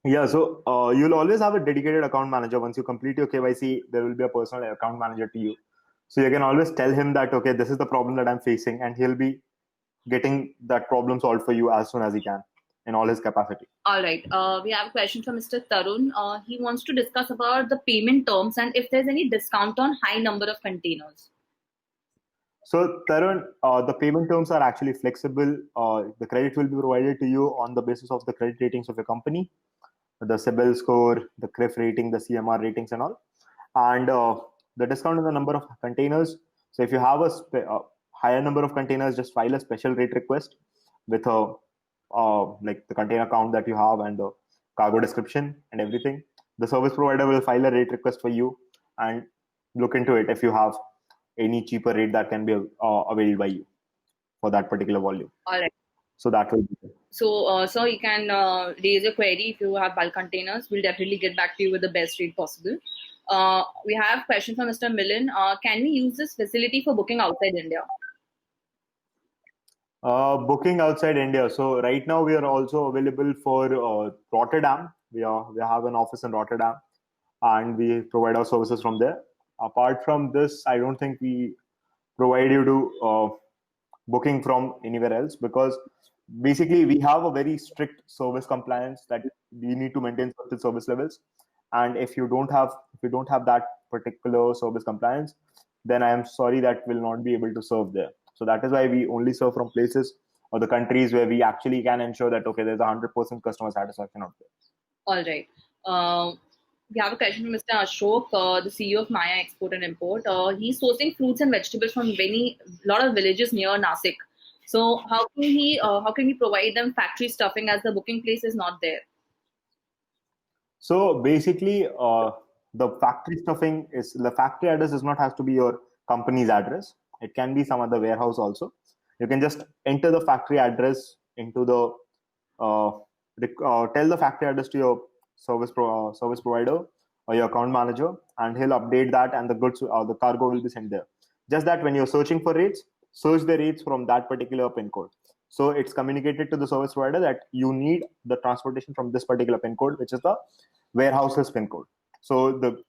Yeah, so you'll always have a dedicated account manager. Once you complete your KYC, there will be a personal account manager to you. So you can always tell him that, okay, this is the problem that I'm facing, and he'll be getting that problem solved for you as soon as he can in all his capacity.
All right. We have a question from Mr. Tarun. He wants to discuss about the payment terms and if there's any discount on high number of containers.
So, Tarun, the payment terms are actually flexible. The credit will be provided to you on the basis of the credit ratings of your company, the CIBIL score, the CRIF rating, the CMR ratings, and all. And the discount on the number of containers. So, if you have a higher number of containers, just file a special rate request with a like the container count that you have and the cargo description and everything. The service provider will file a rate request for you and look into it if you have any cheaper rate that can be availed by you for that particular volume.
All right.
So that will be it.
So, sir, you can raise a query if you have bulk containers. We'll definitely get back to you with the best rate possible. We have a question from Mr. Milan. Can we use this facility for booking outside India?
Booking outside India. So right now we are also available for Rotterdam. We have an office in Rotterdam, and we provide our services from there. Apart from this, I don't think we provide you to booking from anywhere else, because basically we have a very strict service compliance that we need to maintain certain service levels, and if you don't have that particular service compliance, then I am sorry that will not be able to serve there. So that is why we only serve from places or the countries where we actually can ensure that okay, there's 100% customer satisfaction out there.
All right. We have a question from Mr. Ashok, the CEO of Maya Export and Import. He's sourcing fruits and vegetables from lot of villages near Nasik. So how can we provide them factory stuffing as the booking place is not there?
So basically, the factory address does not have to be your company's address. It can be some other warehouse also. You can just enter the factory address into the tell the factory address to your service provider or your account manager, and he'll update that, and the goods the cargo will be sent there. Just that when you're searching for rates, search the rates from that particular pin code. So it's communicated to the service provider that you need the transportation from this particular pin code, which is the warehouse's pin code. So the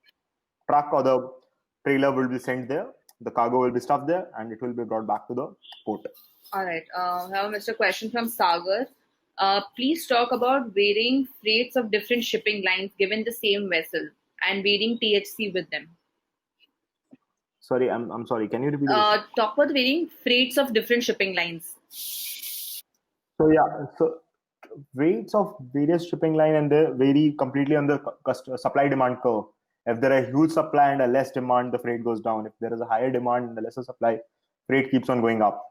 truck or the trailer will be sent there, the cargo will be stuffed there, and it will be brought back to the port.
All right. I have a Mr. question from Sagar. Please talk about varying freights of different shipping lines given the same vessel and varying THC with them.
Sorry, I'm sorry. Can you repeat?
Talk about the varying freights of different shipping lines.
So yeah, so rates of various shipping line, and they vary completely on the supply demand curve. If there are huge supply and a less demand, the freight goes down. If there is a higher demand and a lesser supply, freight keeps on going up.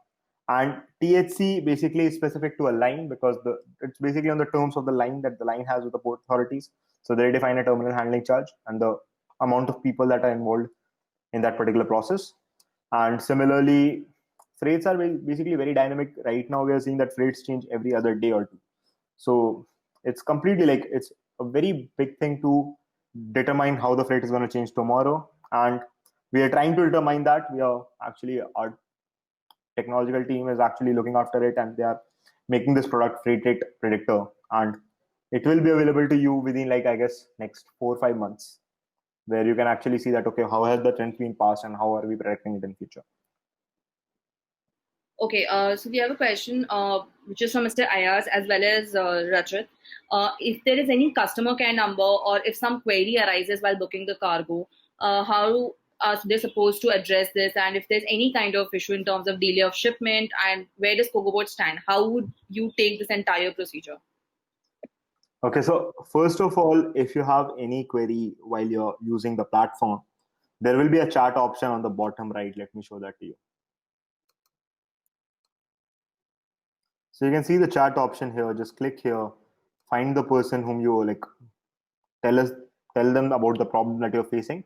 And THC basically is specific to a line because it's basically on the terms of the line that the line has with the port authorities. So they define a terminal handling charge and the amount of people that are involved in that particular process. And similarly freights are basically very dynamic. Right now, we are seeing that freights change every other day or two. So it's completely like it's a very big thing to determine how the freight is going to change tomorrow. And we are trying to determine that. We are actually, our technological team is actually looking after it, and they are making this product freight rate predictor. And it will be available to you within, like, I guess, next 4 or 5 months, where you can actually see that, okay, how has the trend been past and how are we predicting it in future.
Okay, so we have a question which is from Mr. Ayaz as well as Rachit. If there is any customer care number or if some query arises while booking the cargo, how are they supposed to address this? And if there's any kind of issue in terms of delay of shipment, and where does KogoPort stand? How would you take this entire procedure?
Okay, so first of all, if you have any query while you're using the platform, there will be a chat option on the bottom right. Let me show that to you. So you can see the chat option here. Just click here, find the person whom you like, tell us, tell them about the problem that you're facing,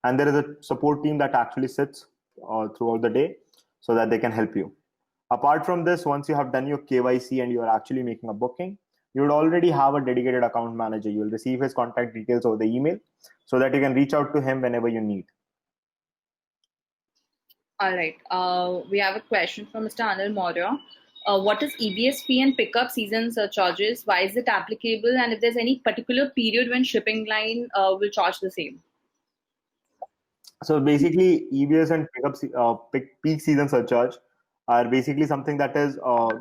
and there is a support team that actually sits throughout the day so that they can help you. Apart from this, once you have done your KYC and you are actually making a booking, you would already have a dedicated account manager. You will receive his contact details over the email so that you can reach out to him whenever you need.
All right. We have a question from Mr. Anil Maurya. What is EBS fee and pickup season surcharges? Why is it applicable? And if there's any particular period when shipping line will charge the same?
So basically, EBS and peak season surcharge are basically something that is,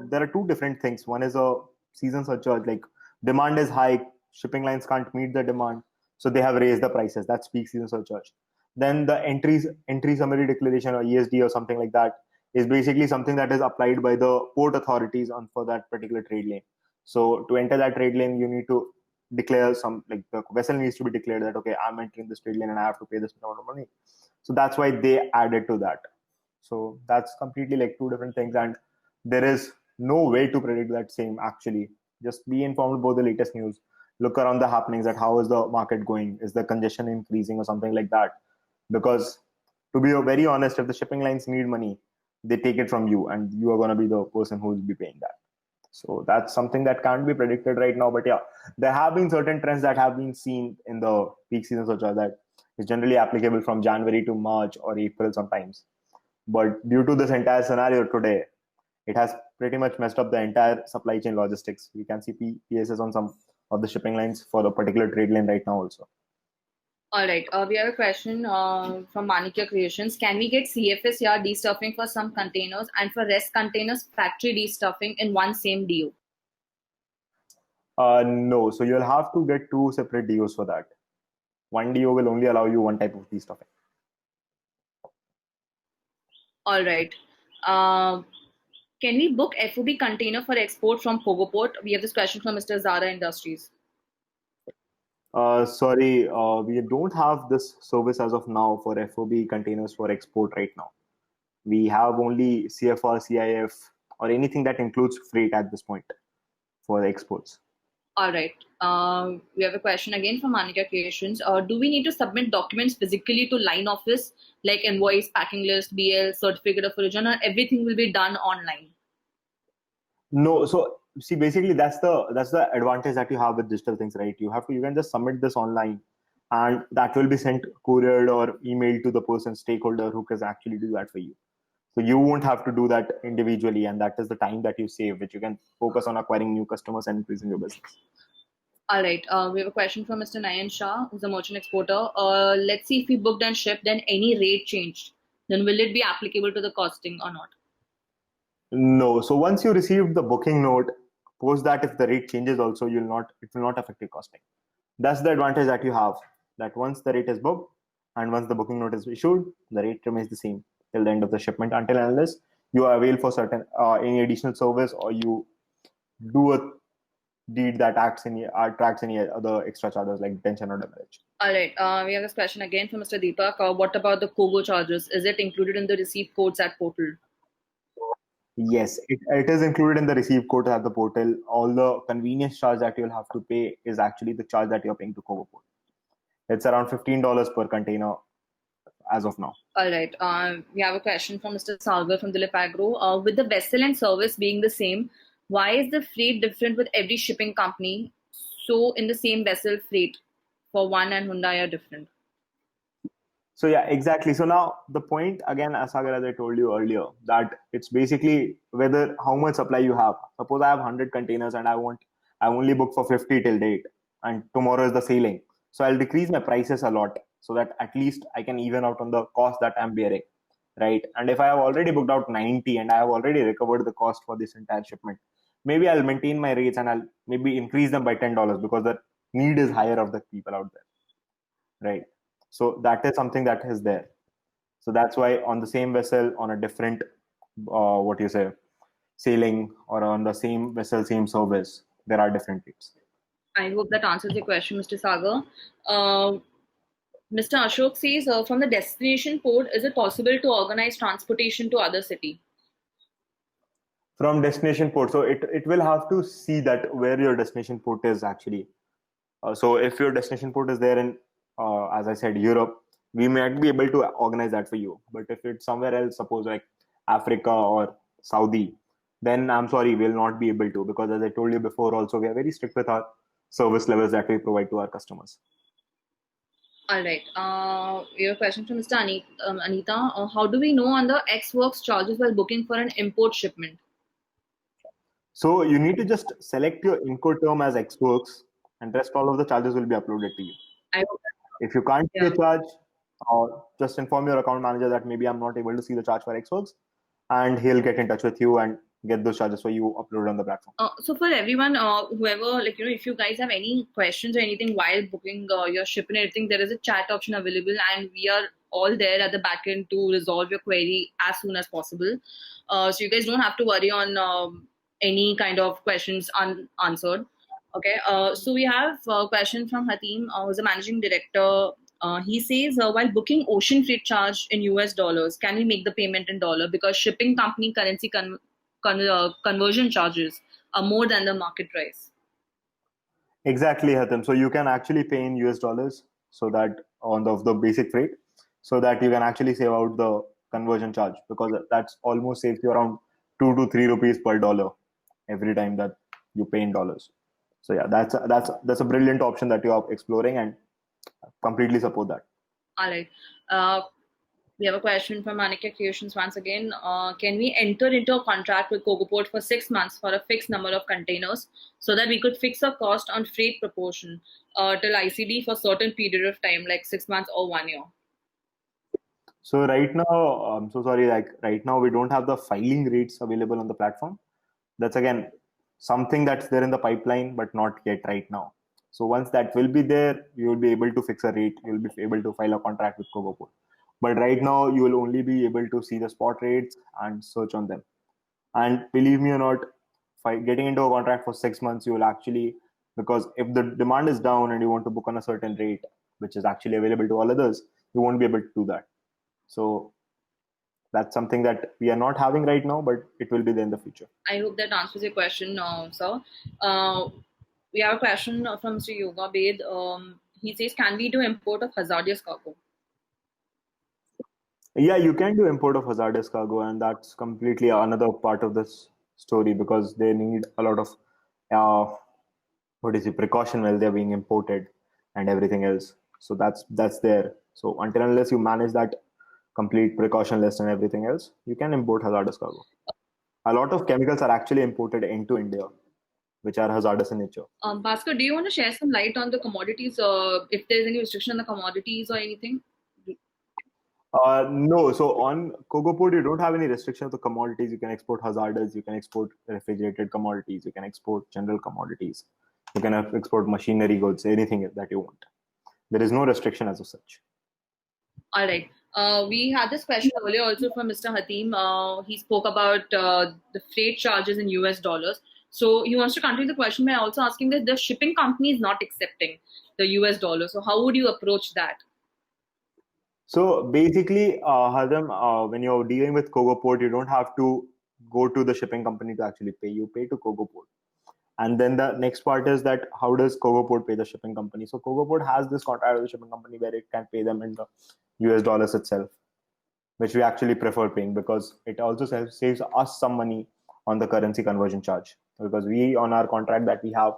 there are two different things. One is a season surcharge, like demand is high, shipping lines can't meet the demand, so they have raised the prices. That's peak season surcharge. Then the entry summary declaration, or ESD or something like that, is basically something that is applied by the port authorities on for that particular trade lane. So to enter that trade lane, you need to declare some, like the vessel needs to be declared that, okay, I'm entering this trade lane and I have to pay this amount of money. So that's why they added to that. So that's completely like two different things, and there is no way to predict that same actually. Just be informed about the latest news, look around the happenings, at how is the market going, is the congestion increasing or something like that. Because to be very honest, if the shipping lines need money, they take it from you, and you are going to be the person who will be paying that. So that's something that can't be predicted right now. But yeah, there have been certain trends that have been seen in the peak season surcharge that is generally applicable from January to March or April sometimes. But due to this entire scenario today, it has pretty much messed up the entire supply chain logistics. We can see PSS on some of the shipping lines for the particular trade lane right now also.
All right. We have a question from Manikya Creations. Can we get CFS yard destuffing for some containers and for rest containers factory destuffing in one same DO?
No. So you'll have to get two separate DOs for that. One DO will only allow you one type of destuffing.
All right. Can we book FOB container for export from KogoPort? We have this question from Mr. Zara Industries.
Sorry, we don't have this service as of now for FOB containers for export right now. We have only CFR, CIF, or anything that includes freight at this point for exports.
All right. We have a question again from Manika Creations. Do we need to submit documents physically to line office, like invoice, packing list, BL, certificate of origin, or everything will be done online?
No. So see, basically that's the advantage that you have with digital things, right? You can just submit this online, and that will be sent couriered or emailed to the person stakeholder who can actually do that for you. So you won't have to do that individually, and that is the time that you save, which you can focus on acquiring new customers and increasing your business.
All right. We have a question from Mr. Nayan Shah, who's a merchant exporter. Let's see if we booked and shipped, then any rate changed. Then will it be applicable to the costing or not?
No. So once you receive the booking note, post that if the rate changes also, it will not affect your costing. That's the advantage that you have. That once the rate is booked and once the booking note is issued, the rate remains the same till the end of the shipment, until unless you avail for certain any additional service, or you do a deed that attracts any other extra charges like detention or damage.
All right. We have this question again from Mr. Deepak. What about the Kogo charges? Is it included in the receipt codes at portal?
Yes, it is included in the receive code at the portal. All the convenience charge that you'll have to pay is actually the charge that you're paying to KogoPort. It's around $15 per container as of now.
All right. We have a question from Mr. Sagar from Dilip Agro. With the vessel and service being the same, why is the freight different with every shipping company? So in the same vessel, freight for one and Hyundai are different.
So yeah, exactly. So now the point again, Sagar, as I told you earlier, that it's basically whether how much supply you have. Suppose I have 100 containers and I only book for 50 till date, and tomorrow is the sailing. So I'll decrease my prices a lot so that at least I can even out on the cost that I'm bearing, right? And if I have already booked out 90 and I have already recovered the cost for this entire shipment, maybe I'll maintain my rates and I'll maybe increase them by $10 because the need is higher of the people out there, right? So that is something that is there. So that's why on the same vessel, on a different, what you say, sailing, or on the same vessel, same service, there are different rates.
I hope that answers your question, Mr. Sagar. Mr. Ashok says, from the destination port, is it possible to organize transportation to other city?
From destination port, so it will have to see that where your destination port is actually. So if your destination port is there in, as I said, Europe, we might be able to organize that for you. But if it's somewhere else, suppose like Africa or Saudi, then I'm sorry, we'll not be able to, because as I told you before, also we are very strict with our service levels that we provide to our customers.
All right. We have a question from Mr. Anita. How do we know on the X works charges while booking for an import shipment?
So you need to just select your Incoterm as Xworks, and rest all of the charges will be uploaded to you.
I hope
If you can't see
yeah.
a charge, just inform your account manager that maybe I'm not able to see the charge for Xworks, and he'll get in touch with you and get those charges for you uploaded on the platform.
So for everyone, whoever, like, if you guys have any questions or anything while booking your shipment and everything, there is a chat option available, and we are all there at the back end to resolve your query as soon as possible. So you guys don't have to worry on any kind of questions unanswered. Okay. So we have a question from Hatim, who's the managing director. He says, while booking ocean freight charge in US dollars, can we make the payment in dollar because shipping company currency conversion charges are more than the market price?
Exactly, Hatem. So you can actually pay in US dollars, so that on the basic rate, so that you can actually save out the conversion charge, because that's almost saves you around 2 to 3 rupees per dollar every time that you pay in dollars. So yeah, that's a brilliant option that you are exploring, and completely support that.
All right. We have a question from Manikya Creations once again. Can we enter into a contract with KogoPort for 6 months for a fixed number of containers so that we could fix a cost on freight proportion till ICD for certain period of time, like 6 months or 1 year?
So right now, I'm so sorry, like right now we don't have the filing rates available on the platform. That's again something that's there in the pipeline, but not yet right now. So once that will be there, you will be able to fix a rate. You will be able to file a contract with KogoPort. But right now, you will only be able to see the spot rates and search on them. And believe me or not, getting into a contract for 6 months, you will actually, because if the demand is down and you want to book on a certain rate, which is actually available to all others, you won't be able to do that. So that's something that we are not having right now, but it will be there in the future.
I hope that answers your question, sir. We have a question from Mr. Yoga Bed. He says, can we do import of hazardous cargo?
Yeah, you can do import of hazardous cargo, and that's completely another part of this story, because they need a lot of precaution while they're being imported and everything else. So that's there. So until unless you manage that complete precaution list and everything else, you can import hazardous cargo. A lot of chemicals are actually imported into India, which are hazardous in nature.
Bhaskar, do you want to share some light on the commodities? If there's any restriction on the commodities or anything?
No, so on KogoPort, you don't have any restriction of the commodities. You can export hazardous, you can export refrigerated commodities, you can export general commodities, you can export machinery goods, anything that you want. There is no restriction as of such.
All right. We had this question earlier also from Mr. Hatim. He spoke about the freight charges in US dollars. So he wants to continue the question by also asking that the shipping company is not accepting the US dollar. So how would you approach that?
So basically, Hadam, when you're dealing with KogoPort, you don't have to go to the shipping company to actually pay. You pay to KogoPort. And then the next part is that how does KogoPort pay the shipping company? So KogoPort has this contract with the shipping company where it can pay them in the US dollars itself, which we actually prefer paying because it also saves us some money on the currency conversion charge. Because we, on our contract that we have,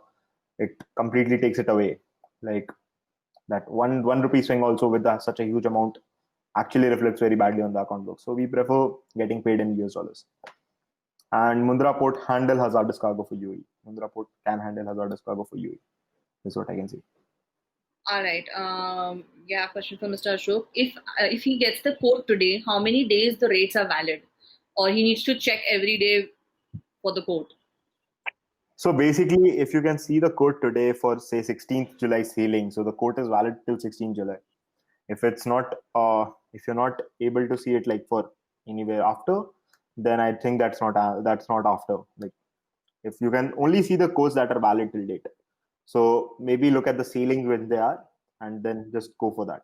it completely takes it away. Like that one rupee swing also with such a huge amount actually reflects very badly on the account book. So we prefer getting paid in US dollars. And Mundra Port handle hazardous cargo for UAE. Mundra Port can handle hazardous cargo for UAE. That's what I can say.
All right. Yeah, question from Mr. Ashok. If he gets the quote today, how many days the rates are valid, or he needs to check every day for the quote?
So basically, if you can see the quote today for say 16th July sailing, so the quote is valid till 16th July. If it's not, if you're not able to see it like for anywhere after, then I think that's not after. Like if you can only see the quotes that are valid till date, so maybe look at the sailings when they are, and then just go for that.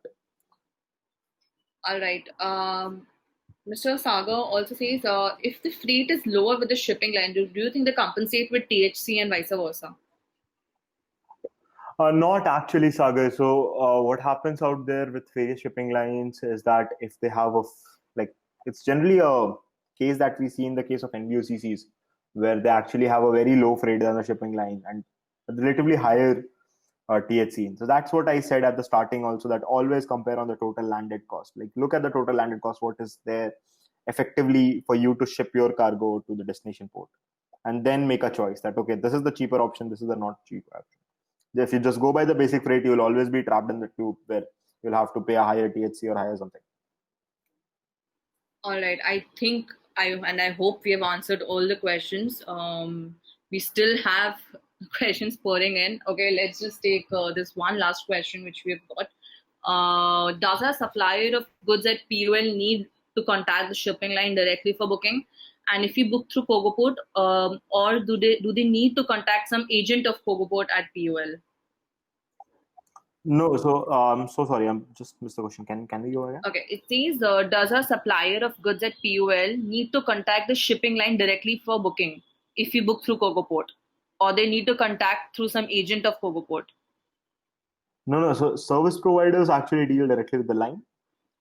All right. Mr. Sagar also says, if the freight is lower with the shipping line, do you think they compensate with THC and vice versa?
Not actually, Sagar. So what happens out there with various shipping lines is that if they have like it's generally a case that we see in the case of NBOCCs where they actually have a very low freight than the shipping line and a relatively higher THC. So that's what I said at the starting also, that always compare on the total landed cost. Like look at the total landed cost, what is there effectively for you to ship your cargo to the destination port, and then make a choice that okay, this is the cheaper option, this is the not cheaper option. If you just go by the basic freight, you will always be trapped in the tube where you'll have to pay a higher THC or higher something.
All right. I think I hope we have answered all the questions. We still have questions pouring in. Okay, let's just take this one last question which we have got. Does a supplier of goods at POL need to contact the shipping line directly for booking? And if you book through KogoPort, or do they need to contact some agent of KogoPort at POL?
No, so so sorry, I'm just missed the question. Can we go again?
Okay, it says, does a supplier of goods at POL need to contact the shipping line directly for booking if you book through KogoPort, or they need to contact through some agent of KogoPort?
No. So service providers actually deal directly with the line,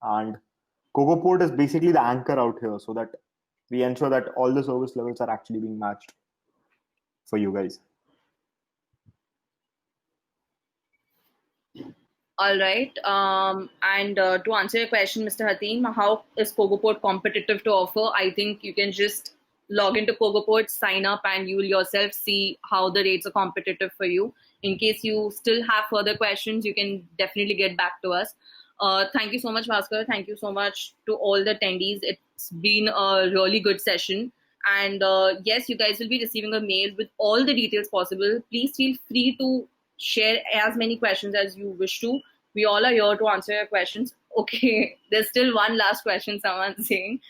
and KogoPort is basically the anchor out here, so that we ensure that all the service levels are actually being matched for you guys.
All right. And to answer your question, Mr. Hatim, how is KogoPort competitive to offer? I think you can just log into KogoPort, sign up, and you will yourself see how the rates are competitive for you. In case you still have further questions, you can definitely get back to us. Thank you so much, Bhaskar. Thank you so much to all the attendees. It's been a really good session. And yes, you guys will be receiving a mail with all the details possible. Please feel free to share as many questions as you wish to. We all are here to answer your questions. Okay, there's still one last question someone's saying.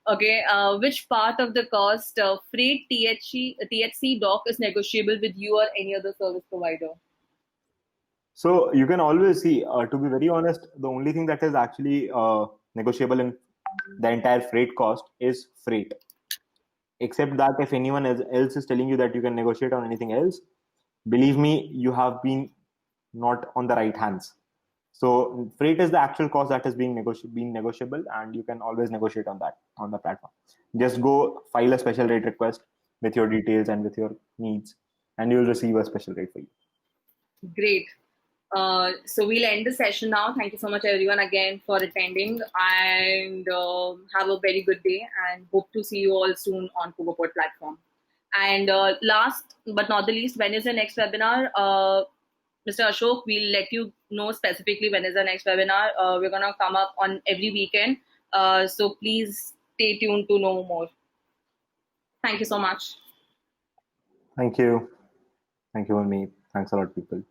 Okay, which part of the cost freight THC dock is negotiable with you or any other service provider?
So you can always see, to be very honest, the only thing that is actually negotiable in the entire freight cost is freight. Except that if anyone else is telling you that you can negotiate on anything else, believe me, you have been not on the right hands. So freight is the actual cost that is being negotiable, and you can always negotiate on that on the platform. Just go file a special rate request with your details and with your needs, and you'll receive a special rate for you.
Great. So we'll end the session now. Thank you so much, everyone, again for attending, and have a very good day. And hope to see you all soon on KogoPort platform. And last but not the least, when is the next webinar? Mr. Ashok, we'll let you know specifically when is the next webinar. We're gonna come up on every weekend. So please stay tuned to know more. Thank you so much.
Thank you. Thank you, Manmeet. Thanks a lot, people.